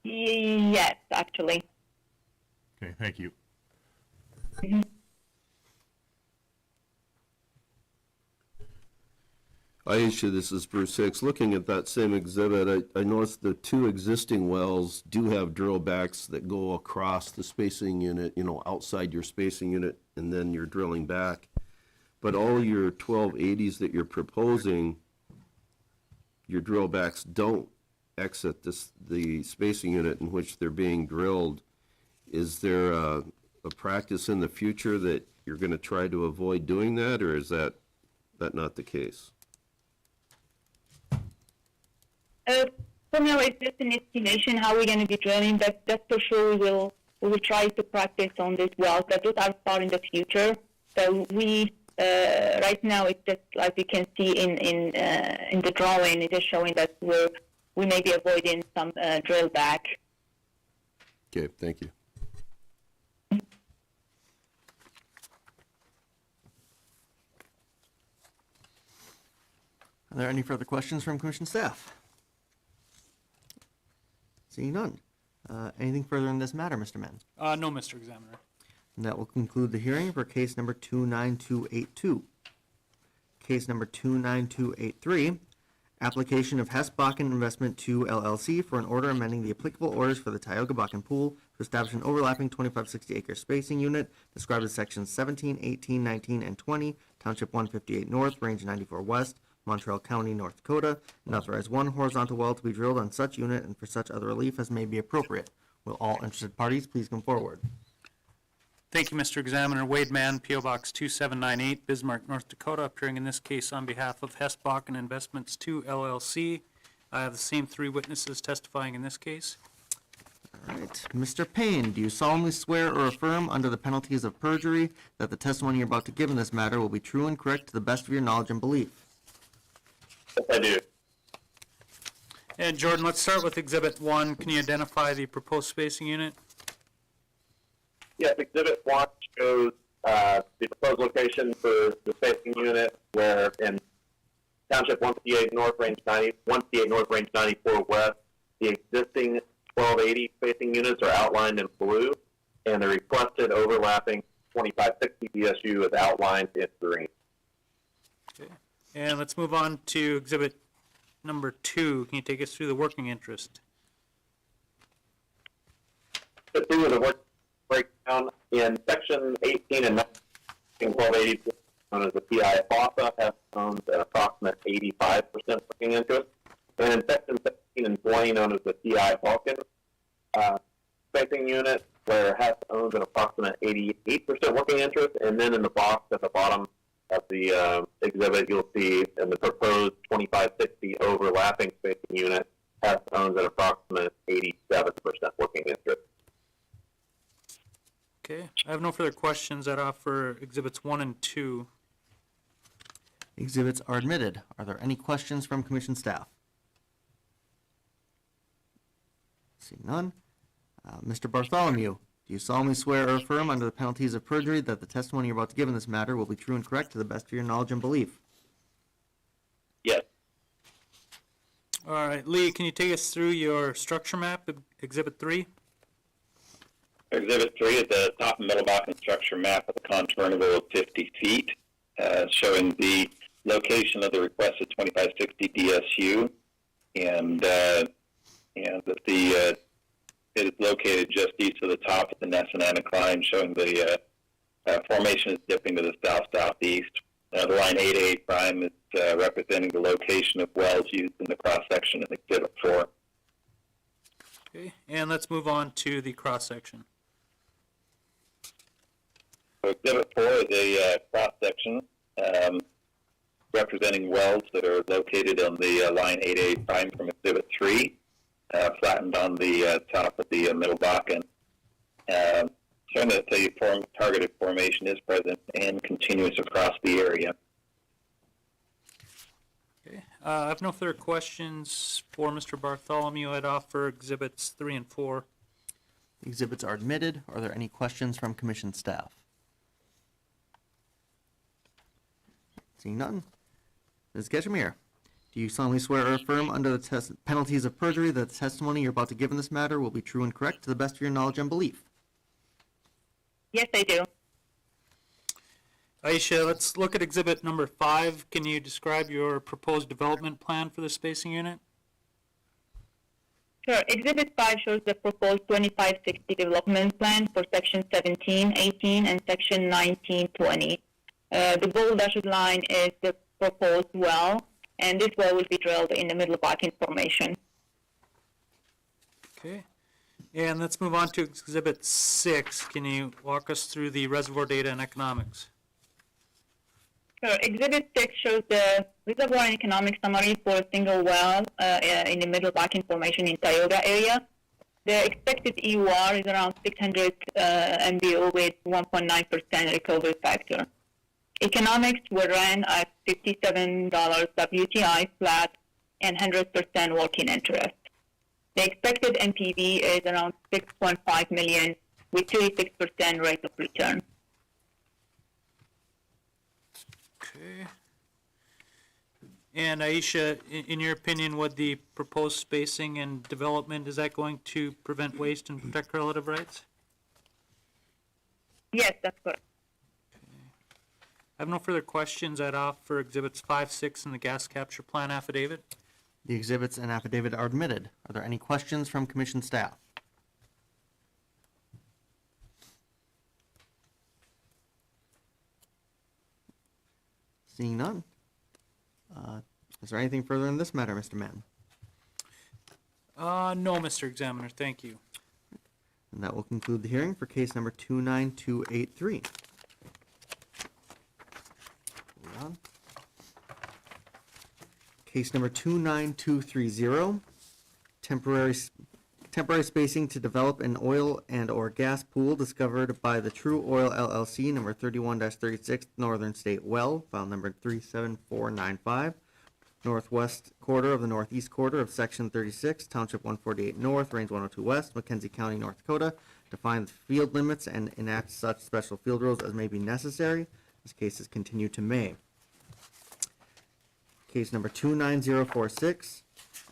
Yes, actually. Okay, thank you. Mm-hmm. Aisha, this is Bruce Hicks. Looking at that same exhibit, I noticed the 2 existing wells do have drill backs that go across the spacing unit, outside your spacing unit, and then you're drilling back. But all your 1280s that you're proposing, your drill backs don't exit the spacing unit in which they're being drilled. Is there a practice in the future that you're going to try to avoid doing that, or is that not the case? For now, it's just an estimation how we're going to be drilling. That's for sure. We will try to practice on this well. But those are far in the future. So we right now it's just like you can see in the drawing. It is showing that we may be avoiding some drill back. Okay, thank you. Are there any further questions from commission staff? Seeing none. Anything further in this matter, Mr. Menz? No, Mr. Examiner. And that will conclude the hearing for case number 29282. Case number 29283, application of Hess-Bakken Investment 2 LLC for an order amending the applicable orders for the Tioga Bakken Pool to establish an overlapping 2560-acre spacing unit described as sections 17, 18, 19, and 20, Township 158 North, Range 94 West, Montreal County, North Dakota, and authorize one horizontal well to be drilled on such unit and for such other relief as may be appropriate. Will all interested parties please come forward? Thank you, Mr. Examiner. Wade Mann, P.O. Box 2798, Bismarck, North Dakota, appearing in this case on behalf of Hess-Bakken Investments 2 LLC. I have the same three witnesses testifying in this case. All right. Mr. Payne, do you solemnly swear or affirm under the penalties of perjury that the testimony you're about to give in this matter will be true and correct to the best of your knowledge and belief? Yes, I do. And Jordan, let's start with Exhibit 1. Can you identify the proposed spacing unit? Yes, Exhibit 1 shows the proposed location for the spacing unit, where in Township 158 North, Range 94 West, the existing 1280 spacing units are outlined in blue, and the requested overlapping 2560 DSU is outlined in green. Okay. And let's move on to Exhibit number 2. Can you take us through the working interest? The two of the work breakdown in Section 18 and 1280, known as the PI FOSSA, has owns an approximate 85% working interest. And in Section 17 and 20, known as the PI Vulcan spacing unit, where Hess owns an approximate 88% working interest. And then in the box at the bottom of the exhibit, you'll see in the proposed 2560 overlapping spacing unit, Hess owns an approximate 87% working interest. Okay. I have no further questions. I'd offer Exhibits 1 and 2. Exhibits are admitted. Are there any questions from commission staff? Seeing none. Mr. Bartholomew, do you solemnly swear or affirm under the penalties of perjury that the testimony you're about to give in this matter will be true and correct to the best of your knowledge and belief? Yes. All right. Lee, can you take us through your structure map, Exhibit 3? Exhibit 3 is the top and middle Bakken structure map with a contour interval of 50 feet, showing the location of the requested 2560 DSU, and that it is located just east of the top of the Nesson Anticline, showing the formation is dipping to the south-southeast. The line 88 prime is representing the location of wells used in the cross-section in Exhibit 4. Okay. And let's move on to the cross-section. So Exhibit 4 is a cross-section representing wells that are located on the line 88 prime from Exhibit 3, flattened on the top of the middle Bakken. Showing that the targeted formation is present and continuous across the area. Okay. I have no further questions for Mr. Bartholomew. I'd offer Exhibits 3 and 4. Exhibits are admitted. Are there any questions from commission staff? Seeing none. Ms. Getchemire, do you solemnly swear or affirm under the penalties of perjury that the testimony you're about to give in this matter will be true and correct to the best of your knowledge and belief? Yes, I do. Aisha, let's look at Exhibit number 5. Can you describe your proposed development plan for the spacing unit? Sure. Exhibit 5 shows the proposed 2560 development plan for Section 17, 18, and Section 1920. The bold dashed line is the proposed well, and this well will be drilled in the middle Bakken formation. Okay. And let's move on to Exhibit 6. Can you walk us through the reservoir data and economics? Sure. Exhibit 6 shows the reservoir and economic summary for a single well in the middle Bakken formation in Tioga area. The expected EUR is around 600 MBO with 1.9% recovery factor. Economics were ran at $57 WTI flat and 100% working interest. The expected NPV is around $6.5 million with 36% rate of return. Okay. And Aisha, in your opinion, would the proposed spacing and development, is that going to prevent waste and protect relative rights? Yes, that's correct. I have no further questions. I'd offer Exhibits 5, 6, and the gas capture plan affidavit. The exhibits and affidavit are admitted. Are there any questions from commission staff? Seeing none. Is there anything further in this matter, Mr. Mann? No, Mr. Examiner, thank you. And that will conclude the hearing for case number 29283. Hold on. Case number 29230, temporary spacing to develop an oil and or gas pool discovered by the True Oil LLC, number 31-36, Northern State Well, file number 37495, northwest quarter of the northeast quarter of section 36, township 148 north, range 102 west, Mackenzie County, North Dakota, define the field limits and enact such special field rules as may be necessary. This case is continued to May. Case number 29046,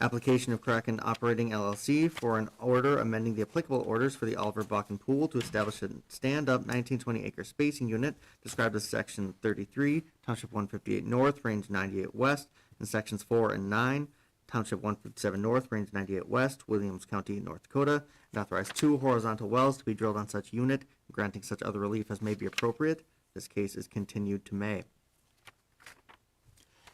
application of Kraken Operating LLC for an order amending the applicable orders for the Oliver Bakken Pool to establish a stand-up 1920 acre spacing unit described as section 33, township 158 north, range 98 west, and sections 4 and 9, township 157 north, range 98 west, Williams County, North Dakota, and authorize 2 horizontal wells to be drilled on such unit, granting such other relief as may be appropriate. This case is continued to May.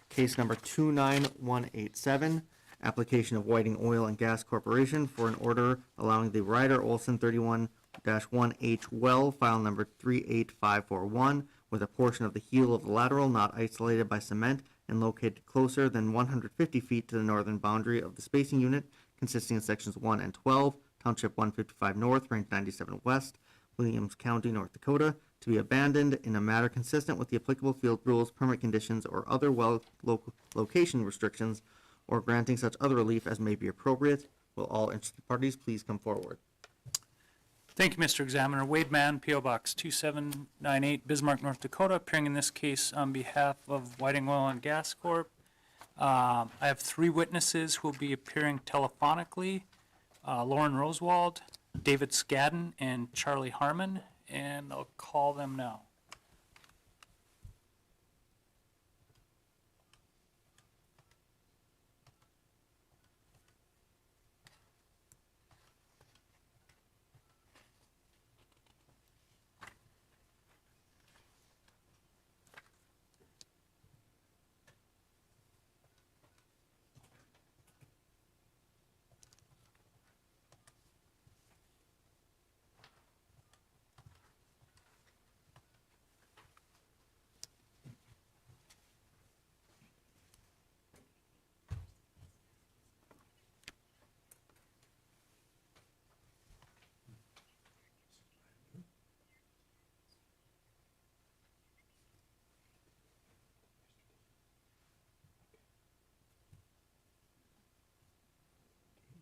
Case number 29187, application of Whiting Oil and Gas Corporation for an order allowing the Ryder Olson 31-1H well, file number 38541, with a portion of the heel of the lateral not isolated by cement and located closer than 150 feet to the northern boundary of the spacing unit, consisting of sections 1 and 12, township 155 north, range 97 west, Williams County, North Dakota, to be abandoned in a manner consistent with the applicable field rules, permit conditions, or other well location restrictions, or granting such other relief as may be appropriate. Will all interested parties please come forward? Thank you, Mr. Examiner. Wade Mann, P.O. Box 2798, Bismarck, North Dakota, appearing in this case on behalf of Whiting Oil and Gas Corp. I have 3 witnesses who will be appearing telephonically, Lauren Rosewald, David Skadden, and Charlie Harmon, and I'll call them now.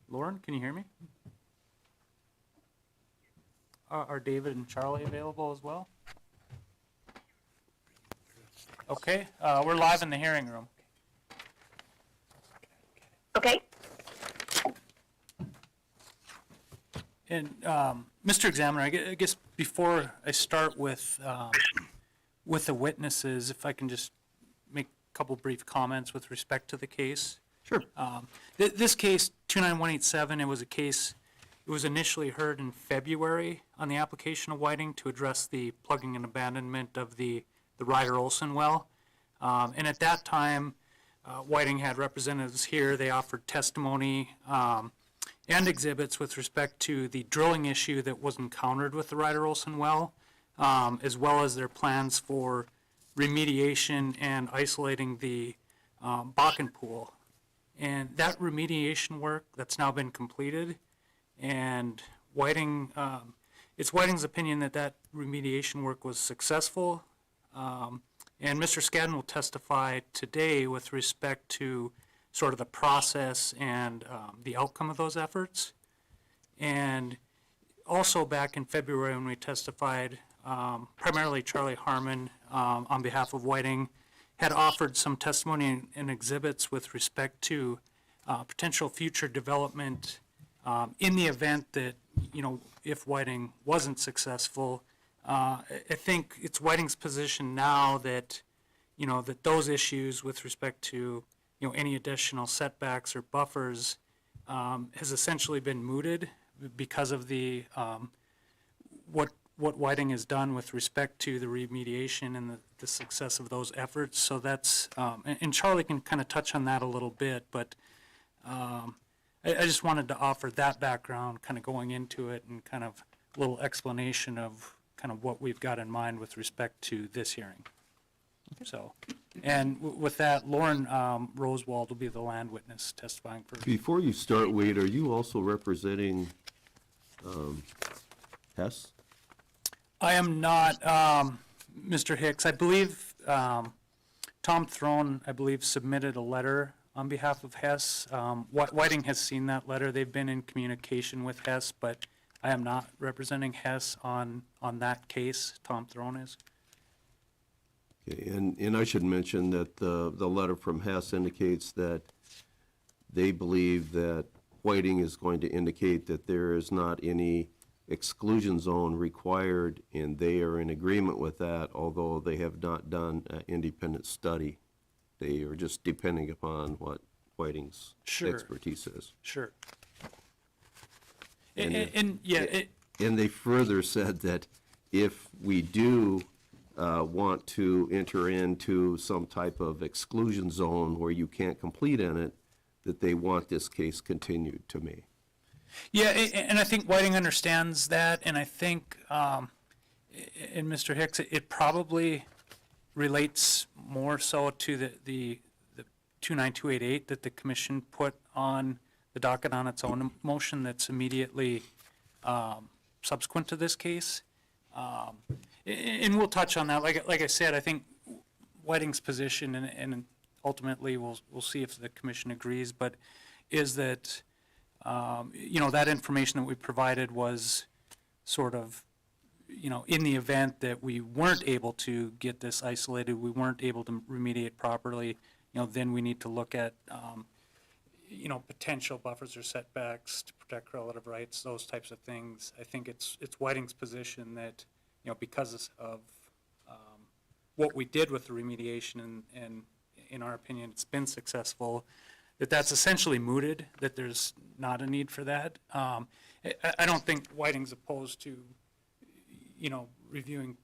Lauren, can you hear me? Are David and Charlie available as well? Okay, we're live in the hearing room. Okay. And Mr. Examiner, I guess before I start with the witnesses, if I can just make a couple brief comments with respect to the case. Sure. This case, 29187, it was initially heard in February on the application of Whiting to address the plugging and abandonment of the Ryder Olson well. And at that time, Whiting had representatives here. They offered testimony and exhibits with respect to the drilling issue that was encountered with the Ryder Olson well, as well as their plans for remediation and isolating the Bakken pool. And that remediation work that's now been completed, and Whiting, it's Whiting's opinion that that remediation work was successful. And Mr. Skadden will testify today with respect to sort of the process and the outcome of those efforts. And also back in February when we testified, primarily Charlie Harmon on behalf of Whiting, had offered some testimony and exhibits with respect to potential future development in the event that, if Whiting wasn't successful. I think it's Whiting's position now that, that those issues with respect to, any additional setbacks or buffers has essentially been mooted because of the, what Whiting has done with respect to the remediation and the success of those efforts. So that's, and Charlie can kind of touch on that a little bit, but I just wanted to offer that background kind of going into it and kind of a little explanation of kind of what we've got in mind with respect to this hearing. So, and with that, Lauren Rosewald will be the land witness testifying for. Before you start, Wade, are you also representing Hess? I am not, Mr. Hicks. I believe Tom Throne, submitted a letter on behalf of Hess. Whiting has seen that letter. They've been in communication with Hess, but I am not representing Hess on that case. Tom Throne is. Okay, and I should mention that the letter from Hess indicates that they believe that Whiting is going to indicate that there is not any exclusion zone required, and they are in agreement with that, although they have not done an independent study. They are just depending upon what Whiting's expertise is. Sure. And yeah. And they further said that if we do want to enter into some type of exclusion zone where you can't complete in it, that they want this case continued to me. Yeah, and I think Whiting understands that, and I think, and Mr. Hicks, it probably relates more so to the 29288 that the commission put on the docket on its own motion that's immediately subsequent to this case. And we'll touch on that. Like I said, I think Whiting's position, and ultimately we'll see if the commission agrees, but is that that information that we provided was sort of, in the event that we weren't able to get this isolated, we weren't able to remediate properly, then we need to look at, potential buffers or setbacks to protect relative rights, those types of things. I think it's Whiting's position that, because of what we did with the remediation, and in our opinion, it's been successful, that's essentially mooted, that there's not a need for that. I don't think Whiting's opposed to, reviewing,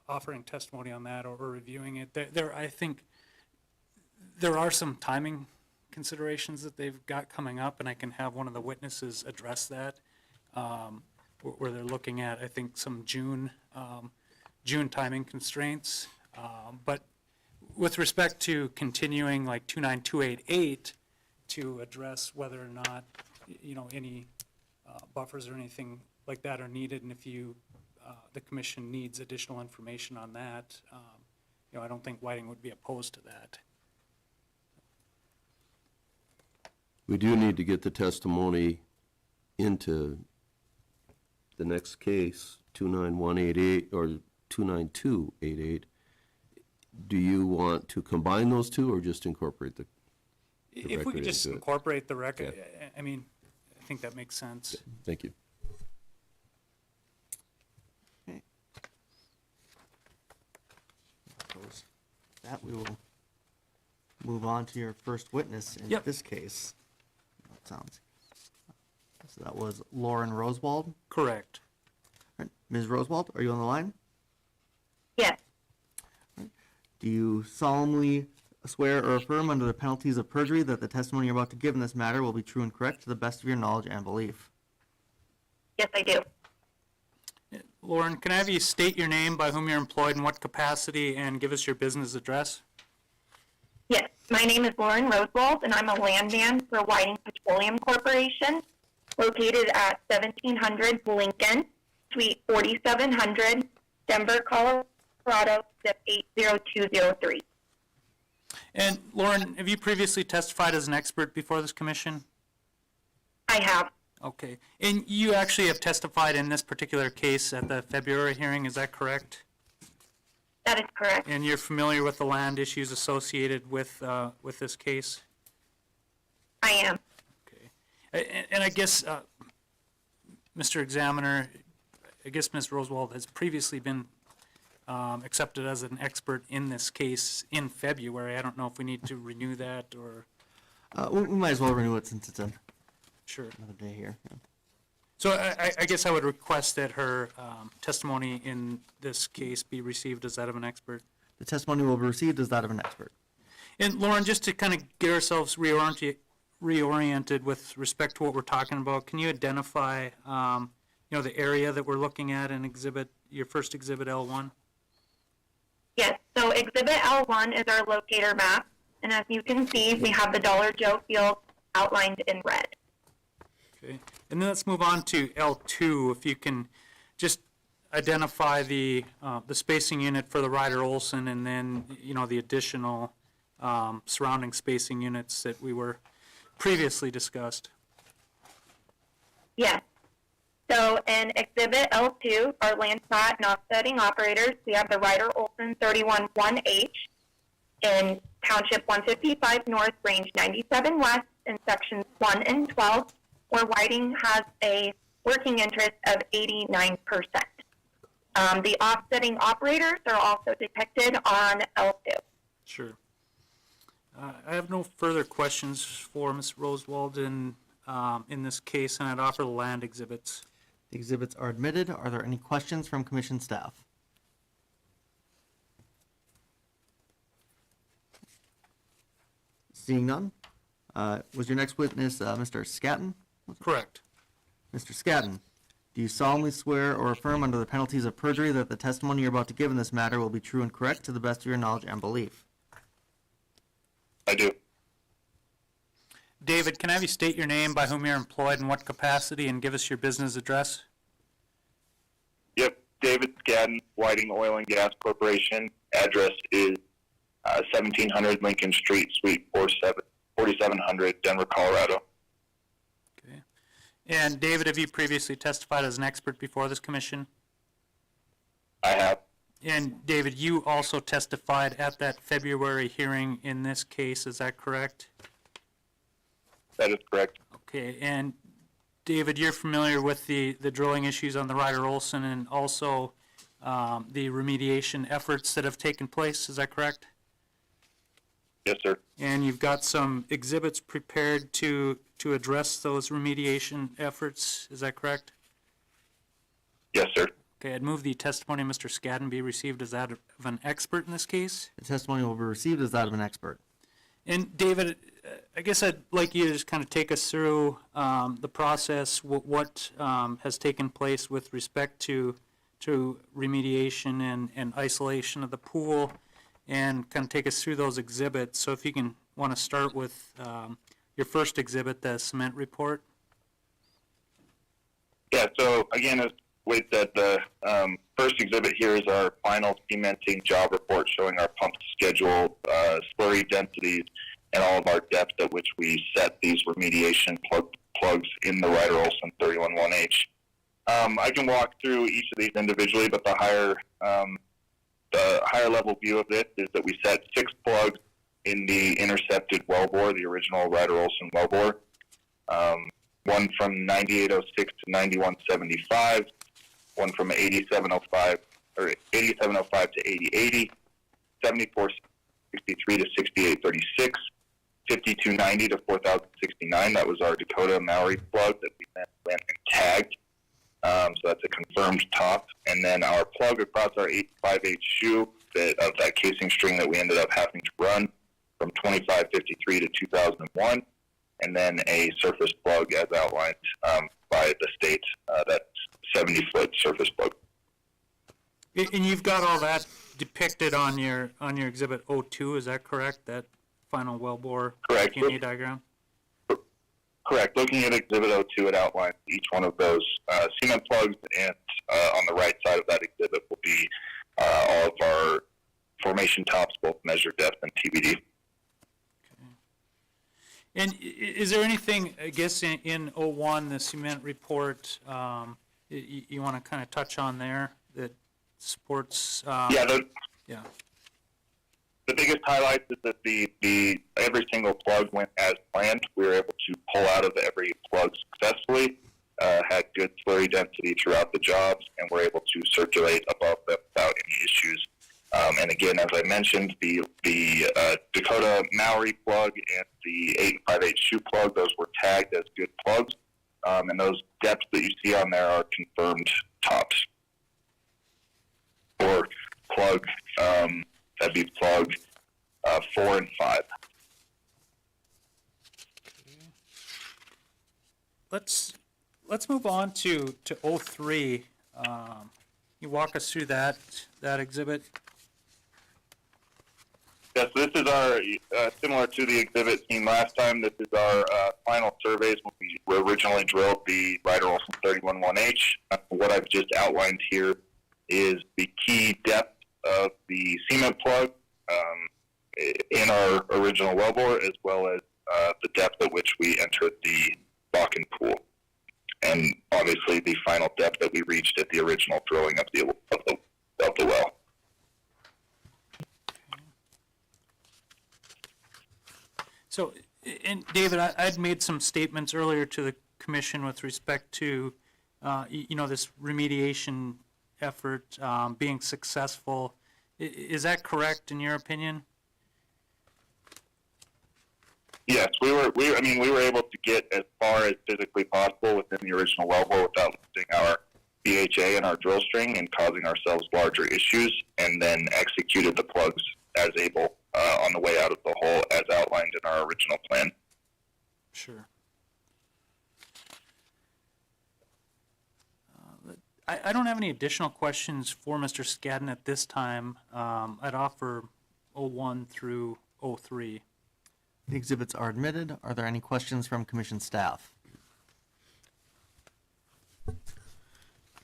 offering testimony on that or reviewing it. I think there are some timing considerations that they've got coming up, and I can have one of the witnesses address that, where they're looking at, I think, some June timing constraints. But with respect to continuing like 29288 to address whether or not, any buffers or anything like that are needed, and if the commission needs additional information on that, I don't think Whiting would be opposed to that. We do need to get the testimony into the next case, 29188 or 29288. Do you want to combine those two or just incorporate the If we record could just into it? incorporate the record, I mean, I think that makes sense. Thank you. Okay. That we will move on to your first witness in Yep. this case. That sounds. So that was Lauren Rosewald. All Correct. right. Ms. Rosewald, are you on the line? Yes, Do you solemnly swear or affirm under the penalties of perjury that the testimony you're about to give in this matter will be true and correct to the best of your knowledge and belief? yes, I do. Lauren, can I have you state your name, by whom you're employed, in what capacity, and give us your business address? Yes, my name is Lauren Rosewald, and I'm a landman for Whiting Petroleum Corporation, located at 1700 Lincoln, Suite 4700, Denver, Colorado, zip 80203. And Lauren, have you previously testified as an expert before this commission? I have. Okay. And you actually have testified in this particular case at the February hearing, is that correct? That is correct. And you're familiar with the land issues associated with this case? I am. Okay. And I guess, Mr. Examiner, I guess Ms. Rosewald has previously been accepted as an expert in this case in February. I don't know if we need to renew that or... We might as well renew it since it's Sure. another day here. Yeah. So I guess I would request that her testimony in this case be received as that of an expert. The testimony will be received as that of an expert. And Lauren, just to kind of get ourselves reoriented with respect to what we're talking about, can you identify, the area that we're looking at in your first exhibit L1? Yes, so Exhibit L1 is our locator map, and as you can see, we have the Dollar Joe field outlined in red. Okay, and then let's move on to L2. If you can just identify the spacing unit for the Ryder-Olson, and then the additional surrounding spacing units that we were previously discussed. Yes. So in Exhibit L2, our land plat and offsetting operators, we have the Ryder-Olson 311H in Township 155 North, Range 97 West, in Sections 1 and 12, where Whiting has a working interest of 89%. The offsetting operators are also depicted on L2. Sure. I have no further questions for Ms. Rosewald in this case, and I'd offer the land exhibits. The exhibits are admitted. Are there any questions from commission staff? Seeing none, was your next witness Mr. Scatton? Correct. Mr. Scatton, do you solemnly swear or affirm under the penalties of perjury that the testimony you're about to give in this matter will be true and correct to the best of your knowledge and belief? I do. David, can I have you state your name, by whom you're employed, in what capacity, and give us your business address? Yep, David Scadden, Whiting Oil and Gas Corporation. Address is 1700 Lincoln Street, Suite 4700, Denver, Colorado. Okay. And David, have you previously testified as an expert before this commission? I have. And David, you also testified at that February hearing in this case, is that correct? That is correct. Okay, and David, you're familiar with the drilling issues on the Ryder-Olson and also the remediation efforts that have taken place, is that correct? Yes, sir. And you've got some exhibits prepared to address those remediation efforts, is that correct? Yes, sir. Okay, I'd move the testimony of Mr. Scadden be received as that of an expert in this case. The testimony will be received as that of an expert. And David, I guess I'd like you to just kind of take us through the process, what has taken place with respect to remediation and isolation of the pool, and kind of take us through those exhibits. So if you can want to start with your first exhibit, the cement report. Yeah, so again, as with the first exhibit here is our final cementing job report showing our pump schedule, slurry densities, and all of our depths at which we set these remediation plugs in the Ryder-Olson 311H. I can walk through each of these individually, but the higher level view of this is that we set 6 plugs in the intercepted wellbore, the original Ryder-Olson wellbore. One from 9806 to 9175, one from 8705 to 8080, 7463 to 6836, 5290 to 4069. That was our Dakota Maori plug that we then went and tagged. So that's a confirmed top. And then our plug across our 858 shoe of that casing string that we ended up having to run from 2553 to 2001. And then a surface plug as outlined by the state, that 70-foot surface plug. And you've got all that depicted on your exhibit 02, is that correct? That final wellbore Correct. P&E diagram? Correct. Looking at Exhibit 02, it outlines each one of those cement plugs, and on the right side of that exhibit will be all of our formation tops, both measured depth and TBD. And is there anything, I guess, in 01, the cement report, you want to kind of touch on there that supports? Yeah, Yeah. The biggest highlight is that the every single plug went as planned. We were able to pull out of every plug successfully, had good slurry density throughout the jobs, and were able to circulate above them without any issues. And again, as I mentioned, the Dakota Maori plug and the 8 5/8 shoe plug, those were tagged as good plugs. And those depths that you see on there are confirmed tops. For plug, that'd be plug 4 and 5. Let's move on to 03. You walk us through that exhibit? Yes, this is our, similar to the exhibit seen last time, this is our final surveys when we originally drilled the Ryder Olson 31-1H. What I've just outlined here is the key depth of the cement plug in our original wellbore, as well as the depth at which we entered the Bakken pool. And obviously the final depth that we reached at the original drilling of the well. So, and David, I'd made some statements earlier to the commission with respect to, this remediation effort being successful. Is that correct in your opinion? Yes, we were able to get as far as physically possible within the original wellbore without losing our BHA and our drill string and causing ourselves larger issues, and then executed the plugs as able on the way out of the hole as outlined in our original plan. Sure. I don't have any additional questions for Mr. Skadden at this time. I'd offer 01 through 03. The exhibits are admitted. Are there any questions from commission staff?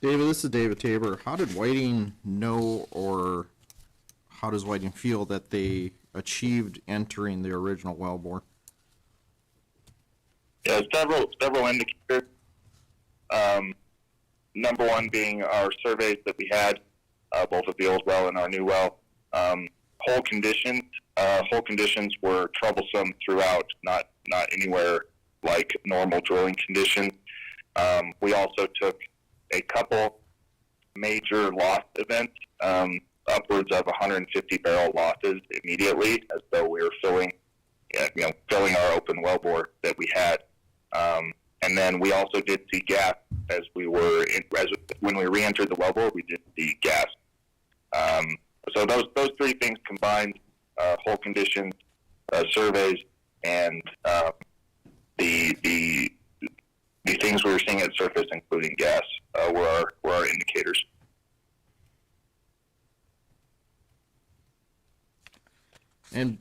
David, this is David Tabor. How did Whiting know, or how does Whiting feel that they achieved entering the original wellbore? Yeah, several indicators. Number one being our surveys that we had, both of the old well and our new well. Hole conditions were troublesome throughout, not anywhere like normal drilling conditions. We also took a couple major loss events, upwards of 150 barrel losses immediately, as though we were filling our open wellbore that we had. And then we also did see gas as when we re-entered the wellbore, we did see gas. So those three things combined, hole conditions, surveys, and the things we were seeing at surface, including gas, were our indicators. And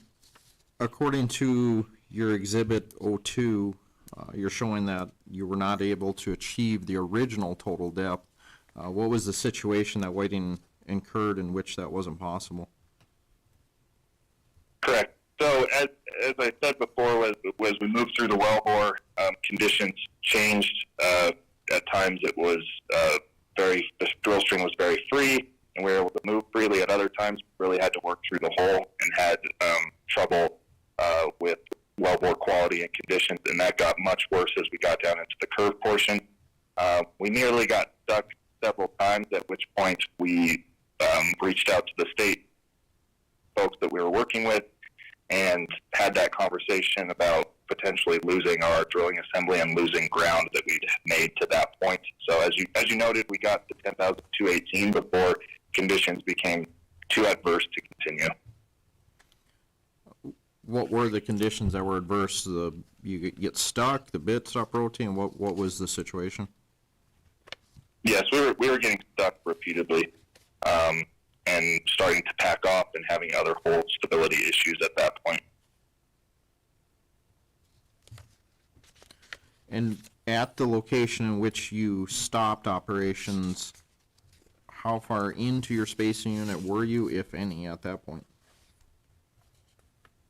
according to your exhibit 02, you're showing that you were not able to achieve the original total depth. What was the situation that Whiting incurred in which that wasn't possible? Correct. So as I said before, as we moved through the wellbore, conditions changed. At times it was the drill string was very free, and we were able to move freely. At other times, we really had to work through the hole and had trouble with wellbore quality and conditions, and that got much worse as we got down into the curve portion. We nearly got stuck several times, at which point we reached out to the state folks that we were working with and had that conversation about potentially losing our drilling assembly and losing ground that we'd made to that point. So as you noted, we got to 10,218 before conditions became too adverse to continue. What were the conditions that were adverse? You get stuck, the bit stopped rotating. What was the situation? Yes, we were getting stuck repeatedly, and starting to pack off and having other hole stability issues at that point. And at the location in which you stopped operations, how far into your spacing unit were you, if any, at that point?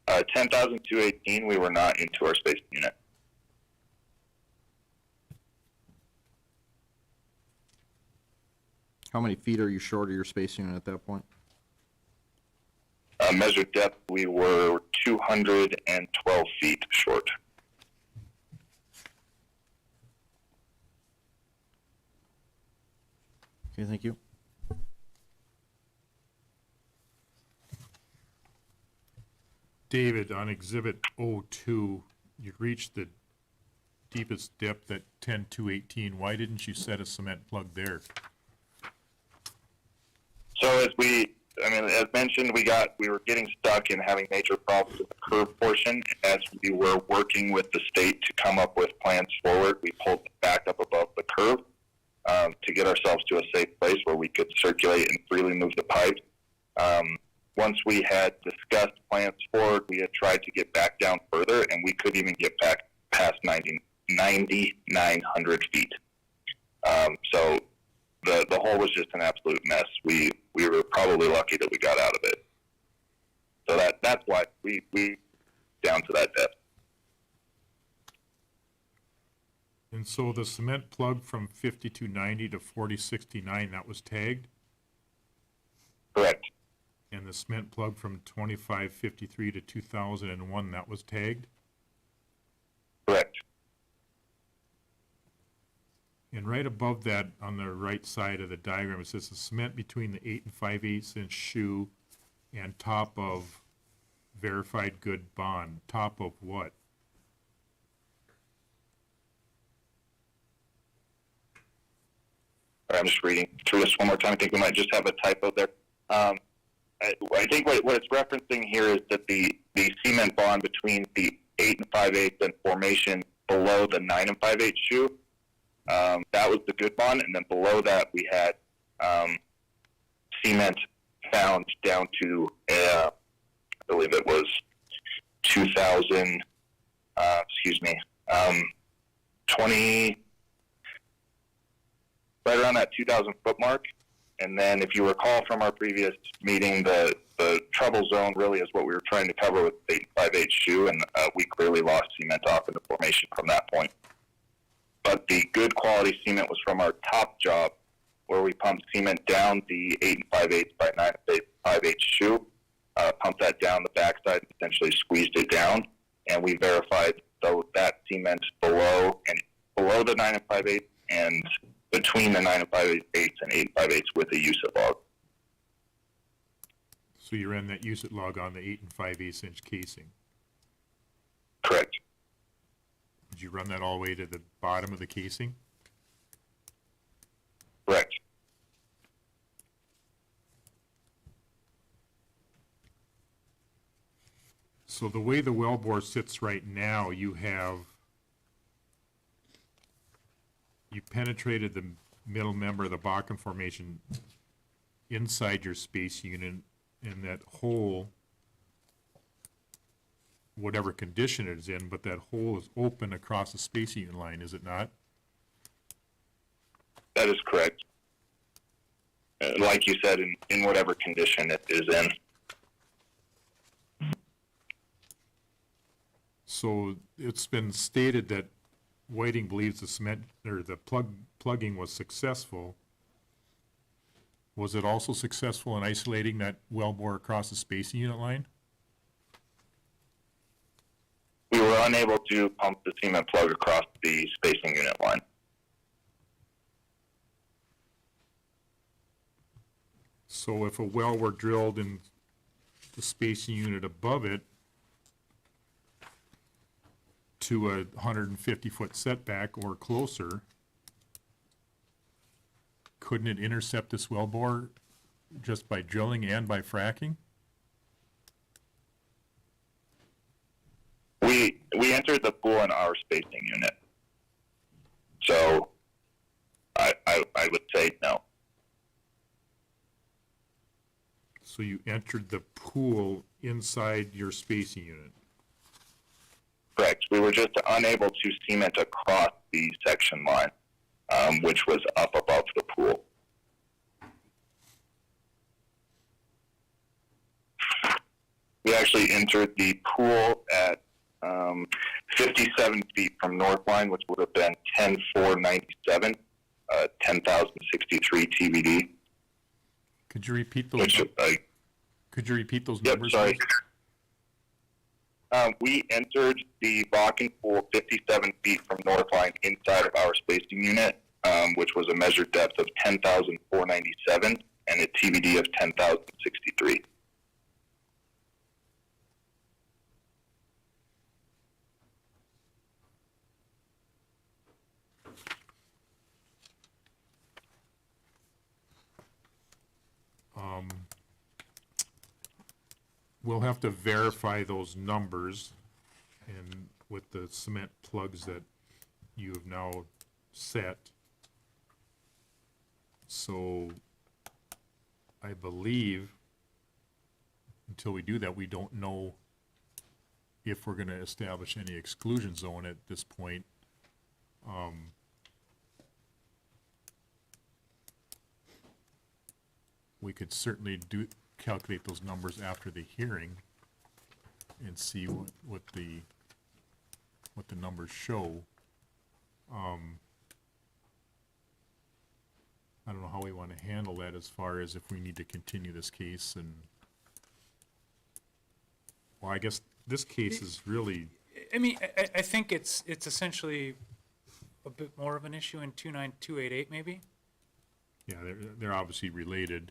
10,218, we were not into our spacing unit. How many feet are you short of your spacing unit at that point? measured depth, we were 212 feet short. Okay, thank you. David, on Exhibit 02, you reached the deepest depth at 10,218. Why didn't you set a cement plug there? So as mentioned, we were getting stuck and having major problems with the curve portion. As we were working with the state to come up with plans forward, we pulled back up above the curve to get ourselves to a safe place where we could circulate and freely move the pipe. Once we had discussed plans forward, we had tried to get back down further, and we couldn't even get back past 9,900 feet. So the hole was just an absolute mess. We were probably lucky that we got out of it. So that's why we down to that depth. And so the cement plug from 5290 to 4069, that was tagged? Correct. And the cement plug from 2553 to 2001, that was tagged? Correct. And right above that, on the right side of the diagram, it says the cement between the 8 and 5/8 inch shoe and top of verified good bond. Top of what? I'm just reading through this one more time. I think we might just have a typo there. I think what it's referencing here is that the cement bond between the 8 and 5/8 and formation below the 9 and 5/8 shoe, that was the good bond, and then below that we had cement found down to, I believe it was 2,000, 20, right around that 2,000 foot mark. And then if you recall from our previous meeting, the trouble zone really is what we were trying to cover with the 8 and 5/8 shoe, and we clearly lost cement off in the formation from that point. But the good quality cement was from our top job, where we pumped cement down the 8 and 5/8 by 9 and 5/8 shoe, pumped that down the backside, and essentially squeezed it down, and we verified that cement below the 9 and 5/8 and between the 9 and 5/8 and 8 and 5/8 with a USIT log. So you ran that USIT log on the 8 and 5/8 inch casing. Correct. Did you run that all the way to the bottom of the casing? Correct. So the way the wellbore sits right now, you penetrated the middle member of the Bakken Formation inside your space unit, and that hole, whatever condition it is in, but that hole is open across the space unit line, is it not? That is correct. Like you said, in whatever condition it is in. So it's been stated that Whiting believes the cement, or the plugging was successful. Was it also successful in isolating that wellbore across the spacing unit line? We were unable to pump the cement plug across the spacing unit line. So if a well were drilled in the spacing unit above it to a 150-foot setback or closer, couldn't it intercept this wellbore just by drilling and by fracking? We entered the pool in our spacing unit. So I would say no. So you entered the pool inside your spacing unit? Correct. We were just unable to cement across the section line, which was up above the pool. We actually entered the pool at 57 feet from north line, which would have been 10,497, 10,063 TBD. Could you repeat those? Which, Could you repeat those Yep, numbers? sorry. please? We entered the Bakken pool 57 feet from north line inside of our spacing unit, which was a measured depth of 10,497 and a TBD of 10,063. We'll have to verify those numbers and with the cement plugs that you have now set. So I believe until we do that, we don't know if we're gonna establish any exclusion zone at this point. We could certainly calculate those numbers after the hearing and see what the numbers show. I don't know how we want to handle that as far as if we need to continue this case and, well, I guess this case is really, I mean, I think it's essentially a bit more of an issue in 29288 maybe? yeah, they're obviously related.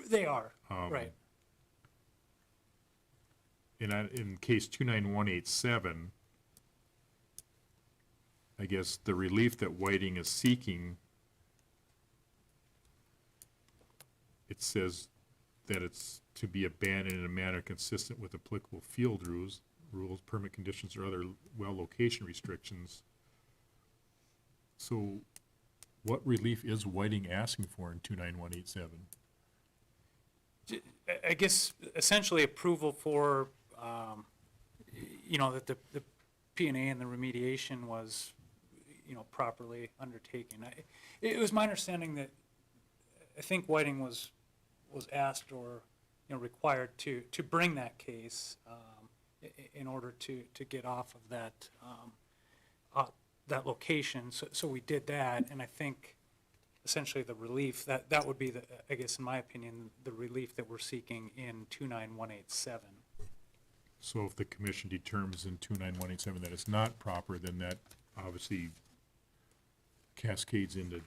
They are, right. In case 29187, I guess the relief that Whiting is seeking, it says that it's to be abandoned in a manner consistent with applicable field rules, permit conditions, or other well location restrictions. So what relief is Whiting asking for in 29187? I guess essentially approval for, that the P&A and the remediation was, properly undertaken. It was my understanding that I think Whiting was asked or, required to bring that case in order to get off of that location. So we did that, and I think essentially the relief, that would be I guess in my opinion, the relief that we're seeking in 29187. So if the commission determines in 29187 that it's not proper, then that obviously cascades into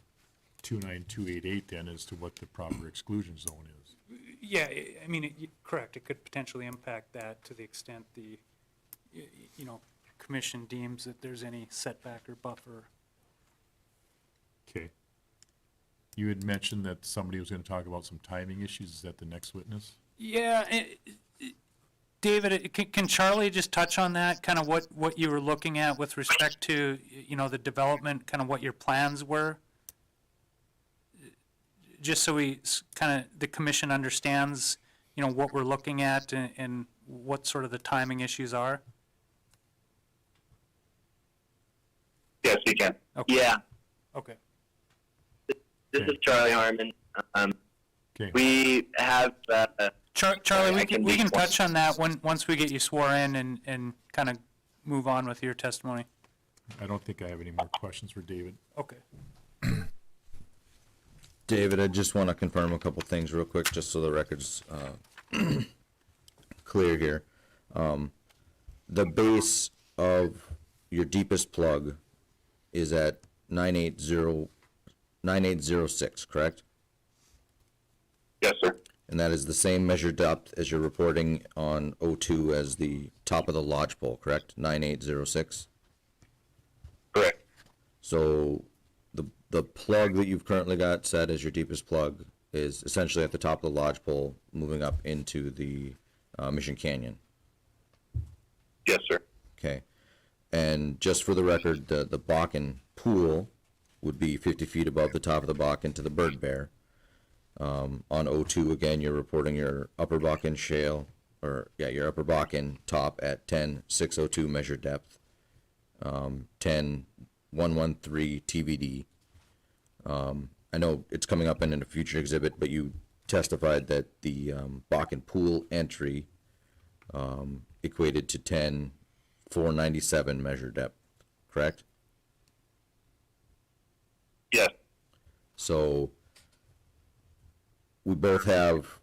29288 then as to what the proper exclusion zone is. Yeah, I mean, correct, it could potentially impact that to the extent the, commission deems that there's any setback or buffer. Okay. You had mentioned that somebody was gonna talk about some timing issues. Is that the next witness? Yeah, David, can Charlie just touch on that, kind of what you were looking at with respect to, the development, kind of what your plans were? Just so the commission understands, what we're looking at and what sort of the timing issues are? Yes, we can. Okay. Yeah, Okay. this is Charlie Harmon. Okay. We have, Charlie, we I can can be touch on that once we get you sworn in and kind of move on with your testimony. I don't think I have any more questions for David. Okay. David, I just want to confirm a couple things real quick, just so the record's clear here. The base of your deepest plug is at 9806, correct? yes, sir. And that is the same measured depth as you're reporting on O2 as the top of the lodgepole, correct? 9806? Correct. So the plug that you've currently got set as your deepest plug is essentially at the top of the lodgepole, moving up into the Mission Canyon. Yes, sir. Okay. And just for the record, the Bakken pool would be 50 feet above the top of the Bakken to the Bird Bear. On O2, again, you're reporting your upper Bakken shale, your upper Bakken top at 10,602 measured depth, 10,113 TBD. I know it's coming up in a future exhibit, but you testified that the Bakken pool entry equated to 10,497 measured depth, correct? Yes. So we both have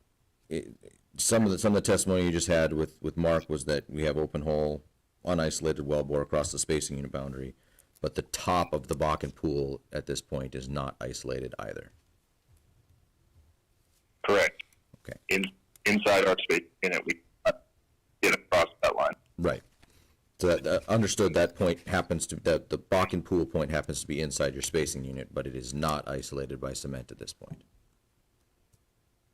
some of the testimony you just had with Mark was that we have open hole, unisolated wellbore across the spacing unit boundary, but the top of the Bakken pool at this point is not isolated either. Correct. Okay. Inside our space unit, we get across that line. Right. So that, understood, that point happens to, that the Bakken pool point happens to be inside your spacing unit, but it is not isolated by cement at this point.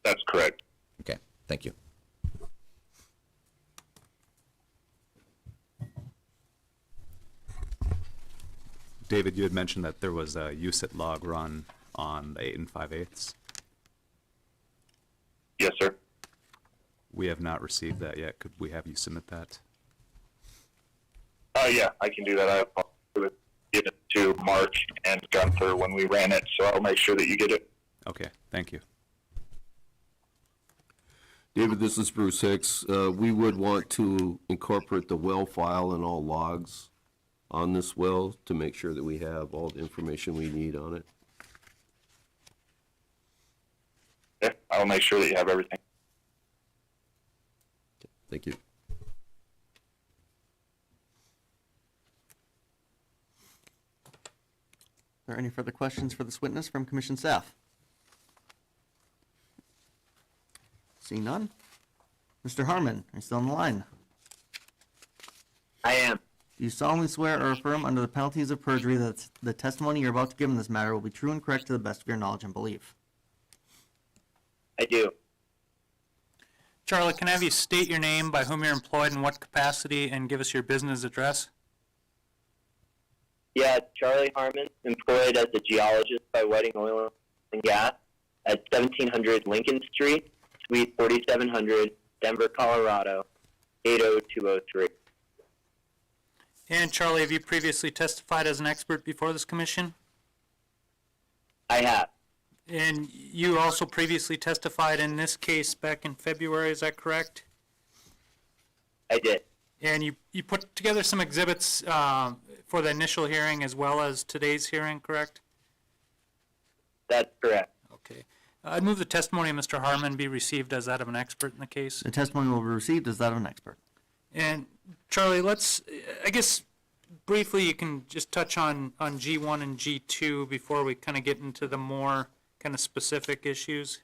That's correct. Okay, thank you. David, you had mentioned that there was a USIT log run on the 8 5/8. Yes, sir. We have not received that yet. Could we have you submit that? Yeah, I can do that. I would give it to Mark and Gunther when we ran it, so I'll make sure that you get it. Okay, thank you. David, this is Bruce Hicks. We would want to incorporate the well file and all logs on this well to make sure that we have all the information we need on it. Yeah, I'll make sure that you have everything. Thank you. Are there any further questions for this witness from commission staff? Seeing none. Mr. Harmon, are you still on the line? I am. Do you solemnly swear or affirm under the penalties of perjury that the testimony you're about to give in this matter will be true and correct to the best of your knowledge and belief? I do. Charlie, can I have you state your name, by whom you're employed, in what capacity, and give us your business address? Yeah, Charlie Harmon, employed as a geologist by Whiting Oil and Gas at 1700 Lincoln Street, Suite 4700, Denver, Colorado, 80203. And Charlie, have you previously testified as an expert before this commission? I have. And you also previously testified in this case back in February, is that correct? I did. And you put together some exhibits for the initial hearing as well as today's hearing, correct? That's correct. Okay. I'd move the testimony of Mr. Harmon be received as that of an expert in the case. The testimony will be received as that of an expert. And Charlie, I guess briefly you can just touch on G1 and G2 before we kind of get into the more kind of specific issues.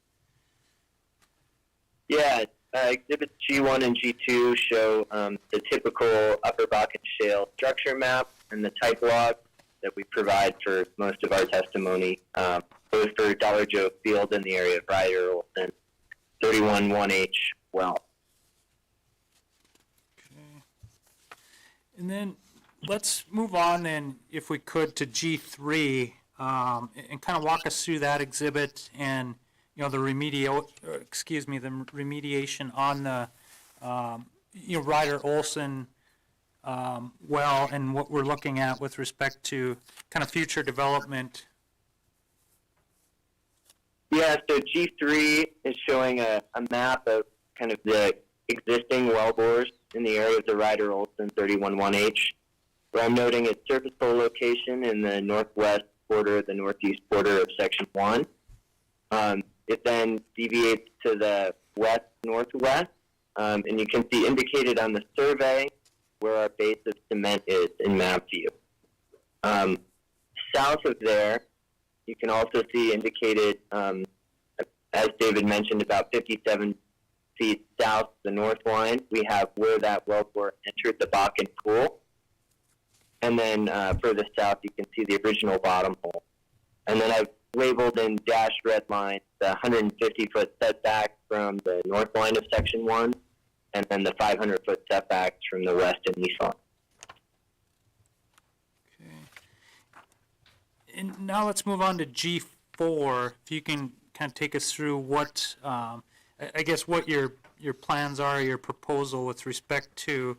Yeah, exhibits G1 and G2 show the typical Upper Bakken Shale structure map and the type log that we provide for most of our testimony, both for Dollar Joe Field in the area of Ryder Olson, 31-1H well. Okay. And then let's move on, and if we could, to G3, and kind of walk us through that exhibit and the remediation on the Ryder Olson well, and what we're looking at with respect to kind of future development. Yeah, so G3 is showing a map of kind of the existing well bores in the area of the Ryder Olson 31-1H, where I'm noting its surface hole location in the northwest quarter, the northeast quarter of Section 1. It then deviates to the west-northwest, and you can see indicated on the survey where our base of cement is in map view. South of there, you can also see indicated, as David mentioned, about 57 feet south of the north line, we have where that wellbore entered the Bakken pool. And then further south, you can see the original bottom hole. And then I've labeled in dashed red lines the 150-foot setback from the north line of Section 1, and then the 500-foot setbacks from the west and east line. Okay. And now let's move on to G4. If you can kind of take us through what, I guess, what your plans are, your proposal with respect to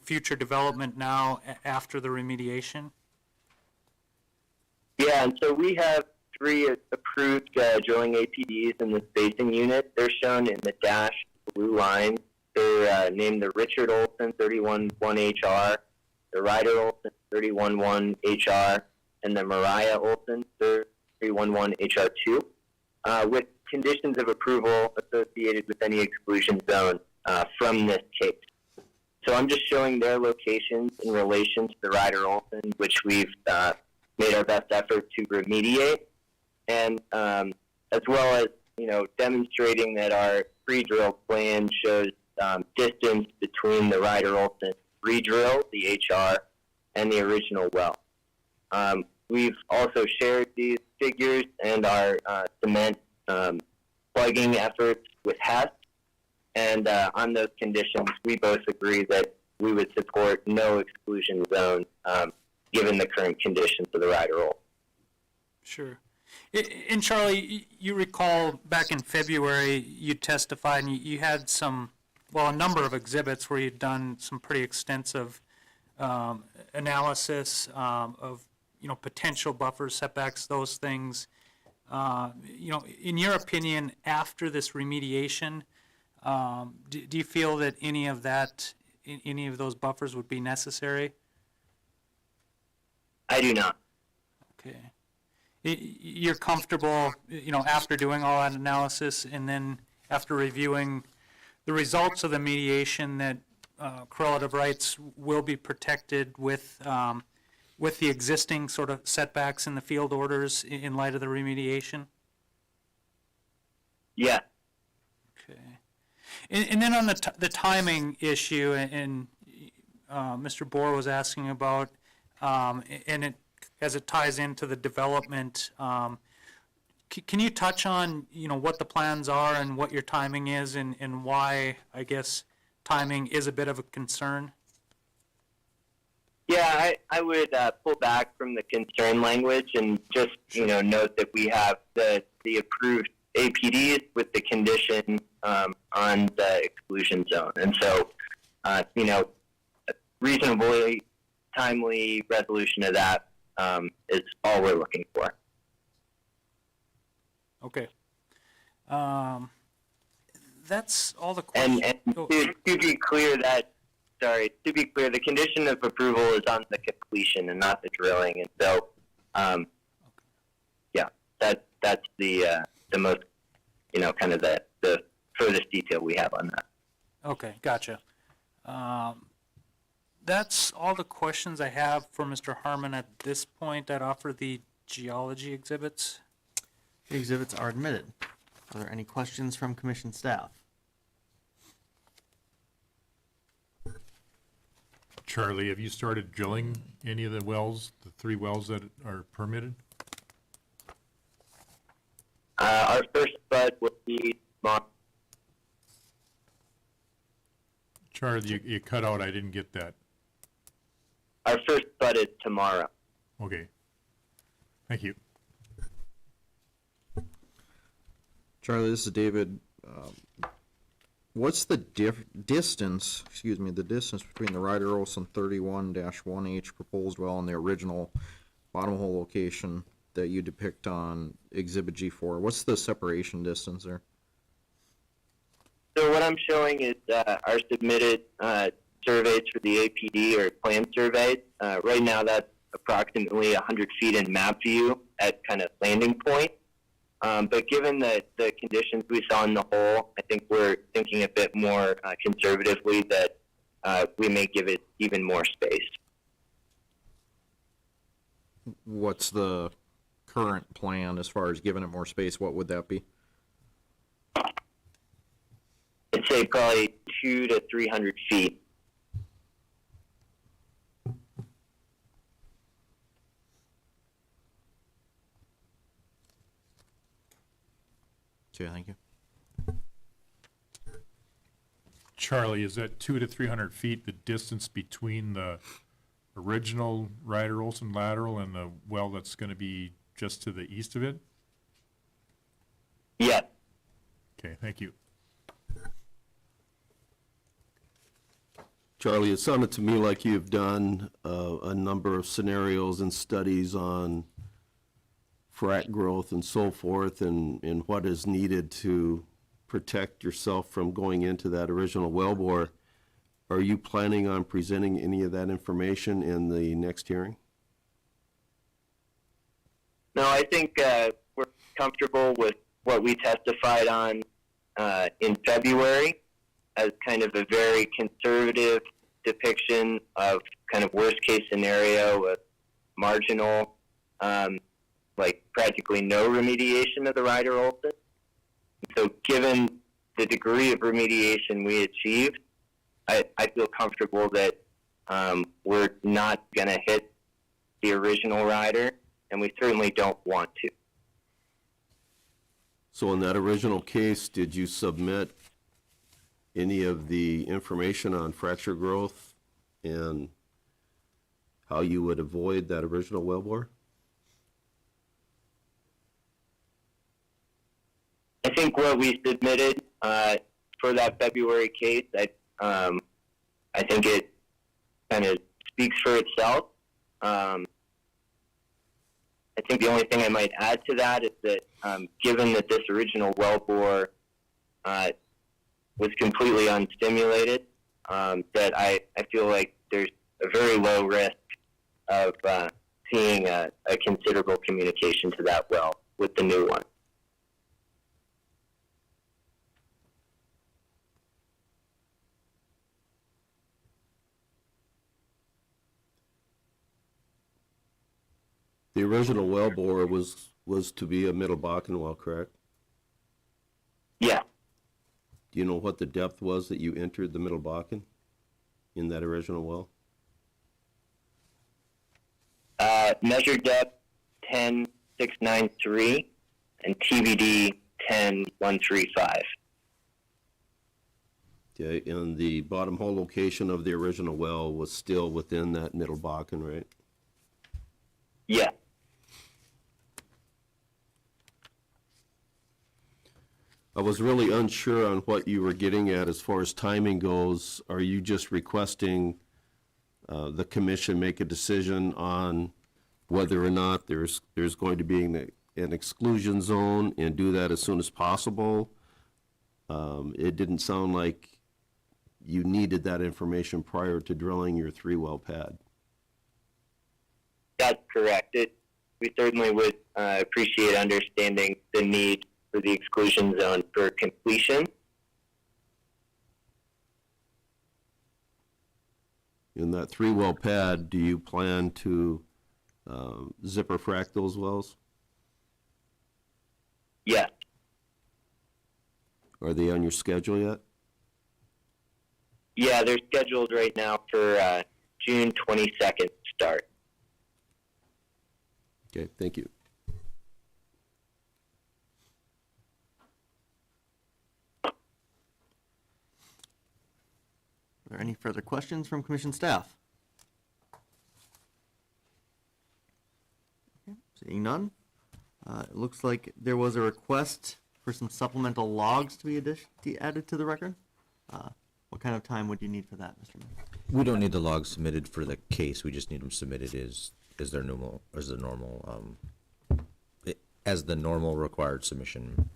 future development now after the remediation. Yeah, and so we have 3 approved drilling APDs in the spacing unit. They're shown in the dashed blue line. They're named the Richard Olson 31-1HR, the Ryder Olson 31-1HR, and the Mariah Olson 31-1HR2. With conditions of approval associated with any exclusion zone from this case. So I'm just showing their locations in relation to the Ryder Olson, which we've made our best effort to remediate, and as well as demonstrating that our pre-drill plan shows distance between the Ryder Olson re-drill, the HR, and the original well. We've also shared these figures and our cement plugging efforts with Hess, and on those conditions, we both agree that we would support no exclusion zone given the current conditions of the Ryder Olson. Sure. And Charlie, you recall back in February, you testified and you had a number of exhibits where you'd done some pretty extensive analysis of, potential buffers, setbacks, those things. In your opinion, after this remediation, do you feel that any of those buffers would be necessary? I do not. Okay. You're comfortable, after doing all that analysis and then after reviewing the results of the mediation that correlative rights will be protected with the existing sort of setbacks in the field orders in light of the remediation? Yeah. Okay. And then on the timing issue, and Mr. Bohr was asking about, and as it ties into the development, can you touch on, what the plans are and what your timing is and why, I guess, timing is a bit of a concern? Yeah, I would pull back from the concern language and just, note that we have the approved APDs with the condition on the exclusion zone. And so, reasonably timely resolution of that is all we're looking for. Okay. That's all the questions. And to be clear the condition of approval is on the completion and not the drilling. And so, that's the most, kind of the furthest detail we have on that. Okay, gotcha. That's all the questions I have for Mr. Harmon at this point. I'd offer the geology exhibits. The exhibits are admitted. Are there any questions from commission staff? Charlie, have you started drilling any of the wells, the 3 wells that are permitted? Our first spud will be tomorrow. Charlie, you cut out, I didn't get that. Our first spud is tomorrow. Okay. Thank you. Charlie, this is David. What's the distance between the Ryder Olson 31-1H proposed well and the original bottom hole location that you depict on Exhibit G4? What's the separation distance there? So what I'm showing is our submitted surveys for the APD or plan surveys. Right now that's approximately 100 feet in map view at kind of landing point. But given the conditions we saw in the hole, I think we're thinking a bit more conservatively that we may give it even more space. What's the current plan as far as giving it more space? What would that be? I'd say probably 200 to 300 feet. Okay, thank you. Charlie, is that 200 to 300 feet the distance between the original Ryder Olson lateral and the well that's going to be just to the east of it? Yeah. Okay, thank you. Charlie, it sounded to me like you've done a number of scenarios and studies on frac growth and so forth, and what is needed to protect yourself from going into that original wellbore. Are you planning on presenting any of that information in the next hearing? No, I think we're comfortable with what we testified on in February as kind of a very conservative depiction of kind of worst case scenario with marginal, like practically no remediation of the Ryder Olson. So given the degree of remediation we achieved, I feel comfortable that we're not going to hit the original rider, and we certainly don't want to. So in that original case, did you submit any of the information on fracture growth and how you would avoid that original wellbore? I think what we submitted for that February case, I think it kind of speaks for itself. I think the only thing I might add to that is that given that this original wellbore was completely unstimulated, that I feel like there's a very low risk of seeing a considerable communication to that well with the new one. The original wellbore was to be a Middle Bakken well, correct? Yeah. Do you know what the depth was that you entered the Middle Bakken in that original well? Measured depth 10,693 and TVD 10,135. Okay, and the bottom hole location of the original well was still within that Middle Bakken, right? Yeah. I was really unsure on what you were getting at as far as timing goes. Are you just requesting the commission make a decision on whether or not there's going to be an exclusion zone and do that as soon as possible? It didn't sound like you needed that information prior to drilling your 3-well pad. That's correct. We certainly would appreciate understanding the need for the exclusion zone for completion. In that 3-well pad, do you plan to zipper frac those wells? Yes. Are they on your schedule yet? Yeah, they're scheduled right now for June 22nd start. Okay, thank you. Are there any further questions from commission staff? Okay, seeing none. It looks like there was a request for some supplemental logs to be added to the record. What kind of time would you need for that, Mr. Mayor? We don't need the logs submitted for the case, we just need them submitted as the normal required submission.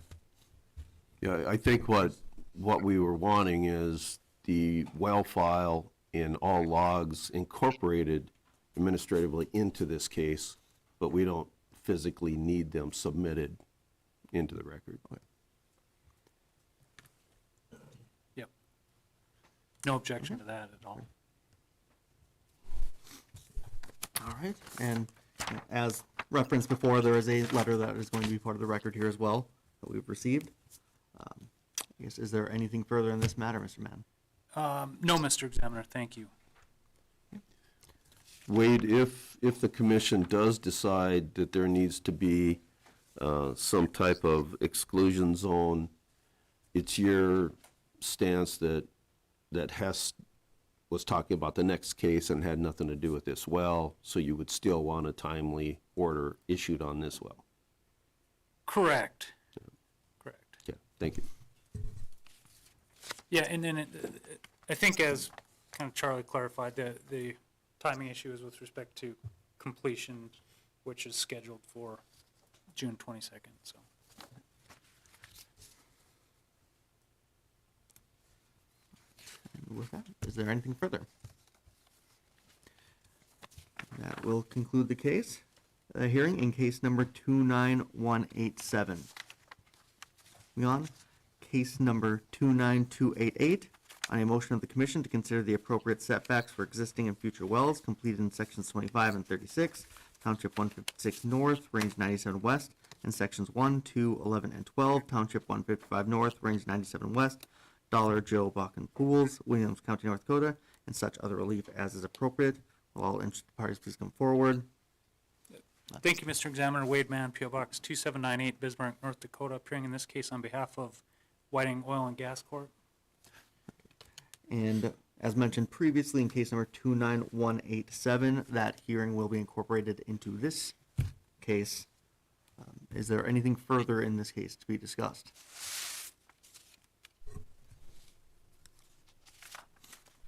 Yeah, I think what we were wanting is the well file and all logs incorporated administratively into this case, but we don't physically need them submitted into the record. Yep. No objection to that at all. All right, and as referenced before, there is a letter that is going to be part of the record here as well that we've received. I guess, is there anything further in this matter, Mr. Mann? No, Mr. Examiner, thank you. Wade, if the commission does decide that there needs to be some type of exclusion zone, it's your stance that Hess was talking about the next case and had nothing to do with this well, so you would still want a timely order issued on this well? Correct. Correct. Okay, thank you. Yeah, and then I think as kind of Charlie clarified, the timing issue is with respect to completion, which is scheduled for June 22nd, so. And with that, is there anything further? That will conclude the case, hearing in case number 29187. Moving on, case number 29288, on a motion of the commission to consider the appropriate setbacks for existing and future wells completed in sections 25 and 36, Township 156 North, Range 97 West, and sections 1, 2, 11, and 12, Township 155 North, Range 97 West, Dollar Joe Bakken Pools, Williams County, North Dakota, and such other relief as is appropriate. Will all interested parties please come forward? Thank you, Mr. Examiner. Wade Mann, P.O. Box 2798, Bismarck, North Dakota, appearing in this case on behalf of Whiting Oil and Gas Corp. And as mentioned previously, in case number 29187, that hearing will be incorporated into this case. Is there anything further in this case to be discussed?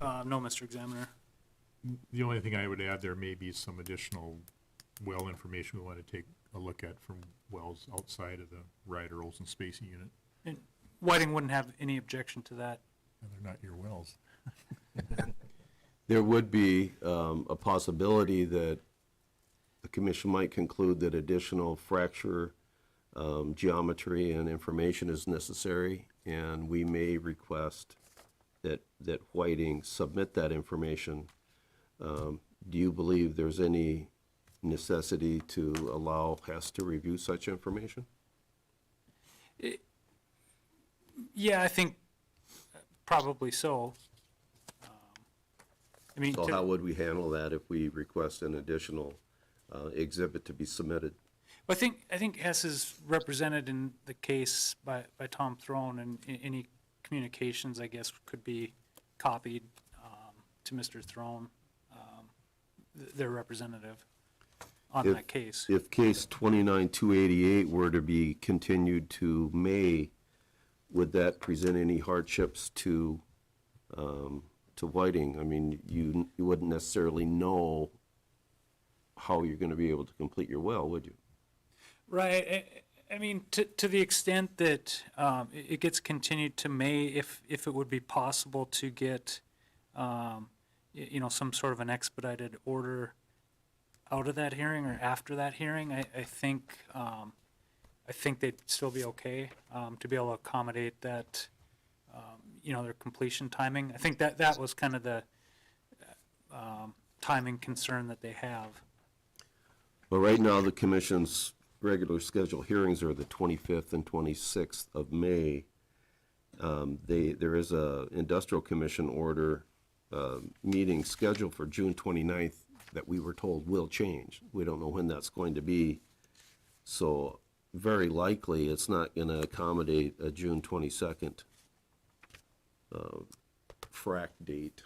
No, Mr. Examiner. The only thing I would add, there may be some additional well information we want to take a look at from wells outside of the Laterals and spacing unit. And Whiting wouldn't have any objection to that. And they're not your wells. There would be a possibility that the commission might conclude that additional fracture geometry and information is necessary, and we may request that Whiting submit that information. Do you believe there's any necessity to allow Hess to review such information? Yeah, I think probably so. I mean, So how would we handle that if we request an additional exhibit to be submitted? I think Hess is represented in the case by Tom Throne, and any communications, I guess, could be copied to Mr. Throne, their representative on that case. If case 29288 were to be continued to May, would that present any hardships to Whiting? I mean, you wouldn't necessarily know how you're going to be able to complete your well, would you? Right. I mean, to the extent that it gets continued to May, if it would be possible to get, some sort of an expedited order out of that hearing or after that hearing, I think they'd still be okay to be able to accommodate that, their completion timing. I think that was kind of the timing concern that they have. Well, right now, the commission's regular scheduled hearings are the 25th and 26th of May. There is a industrial commission order meeting scheduled for June 29th that we were told will change. We don't know when that's going to be. So very likely it's not going to accommodate a June 22nd frac date.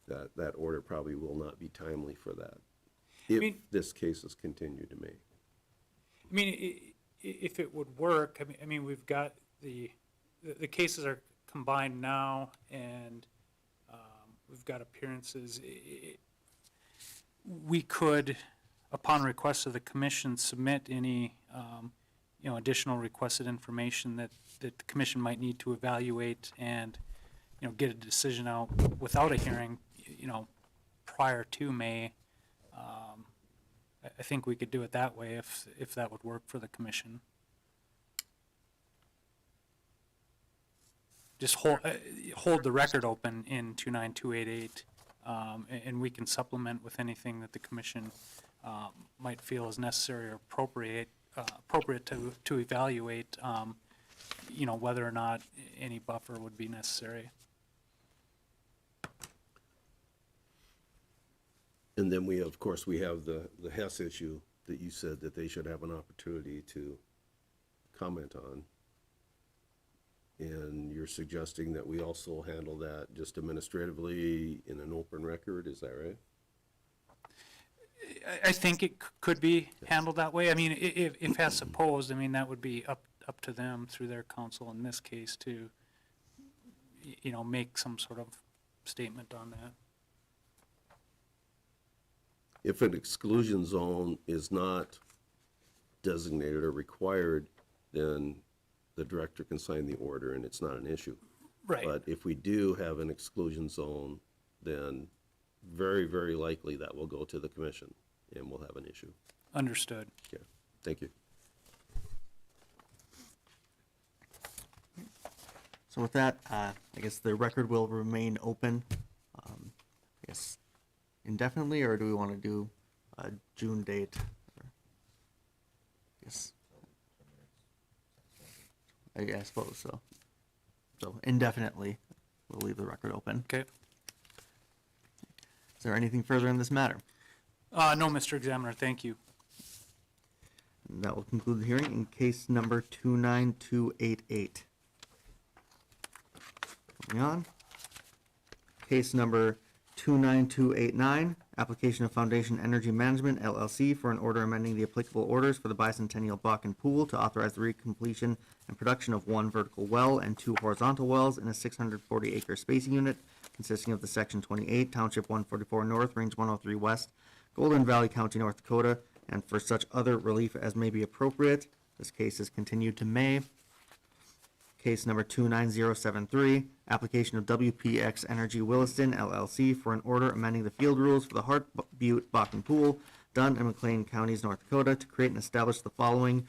That order probably will not be timely for that, if this case is continued to May. I mean, if it would work, I mean, we've got the cases are combined now, and we've got appearances. We could, upon request of the commission, submit any, additional requested information that the commission might need to evaluate and, get a decision out without a hearing, prior to May. I think we could do it that way if that would work for the commission. Just hold the record open in 29288, and we can supplement with anything that the commission might feel is necessary or appropriate to evaluate, whether or not any buffer would be necessary. And then we have the Hess issue that you said that they should have an opportunity to comment on. And you're suggesting that we also handle that just administratively in an open record, is that right? I think it could be handled that way. I mean, if Hess opposed, I mean, that would be up to them through their counsel in this case to, make some sort of statement on that. If an exclusion zone is not designated or required, then the director can sign the order and it's not an issue. Right. But if we do have an exclusion zone, then very, very likely that will go to the commission and we'll have an issue. Understood. Yeah, thank you. So with that, I guess the record will remain open, I guess indefinitely, or do we want to do a June date? Yes. I suppose so. So indefinitely, we'll leave the record open. Okay. Is there anything further in this matter? No, Mr. Examiner, thank you. And that will conclude the hearing in case number 29288. Moving on. Case number 29289, application of Foundation Energy Management LLC for an order amending the applicable orders for the bicentennial Bakken Pool to authorize the recompletion and production of 1 vertical well and 2 horizontal wells in a 640-acre spacing unit consisting of the Section 28, Township 144 North, Range 103 West, Golden Valley County, North Dakota, and for such other relief as may be appropriate. This case is continued to May. Case number 29073, application of WPX Energy Williston LLC for an order amending the field rules for the Hart Butte Bakken Pool, Dunn and McLean Counties, North Dakota, to create and establish the following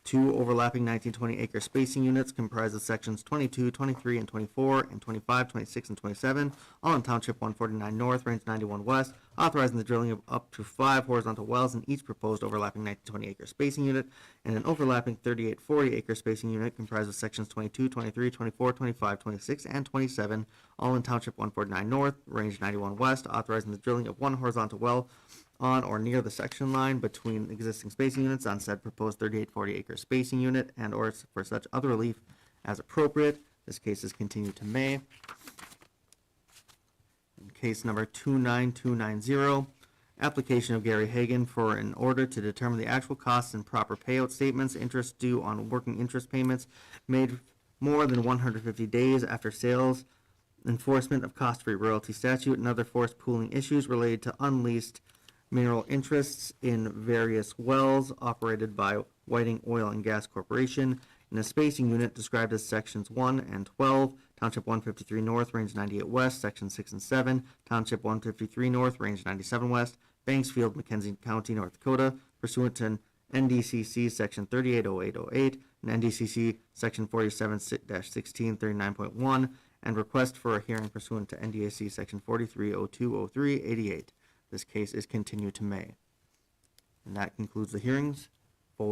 2 overlapping 1920-acre spacing units comprised of sections 22, 23, and 24, and 25, 26, and 27, all in Township 149 North, Range 91 West, authorizing the drilling of up to 5 horizontal wells in each proposed overlapping 1920-acre spacing unit, and an overlapping 38, 40-acre spacing unit comprised of sections 22, 23, 24, 25, 26, and 27, all in Township 149 North, Range 91 West, authorizing the drilling of 1 horizontal well on or near the section line between existing spacing units on said proposed 38, 40-acre spacing unit and or for such other relief as appropriate. This case is continued to May. In case number 29290, application of Gary Hagan for an order to determine the actual costs and proper payout statements, interest due on working interest payments made more than 150 days after sales, enforcement of cost-free royalty statute, and other forced pooling issues related to unleased mineral interests in various wells operated by Whiting Oil and Gas Corporation in a spacing unit described as sections 1 and 12, Township 153 North, Range 98 West, Section 6 and 7, Township 153 North, Range 97 West, Banksfield, McKenzie County, North Dakota, pursuant to NDCC Section 380808 and NDCC Section 47-16 39.1, and request for a hearing pursuant to NDAC Section 43020388. This case is continued to May. And that concludes the hearings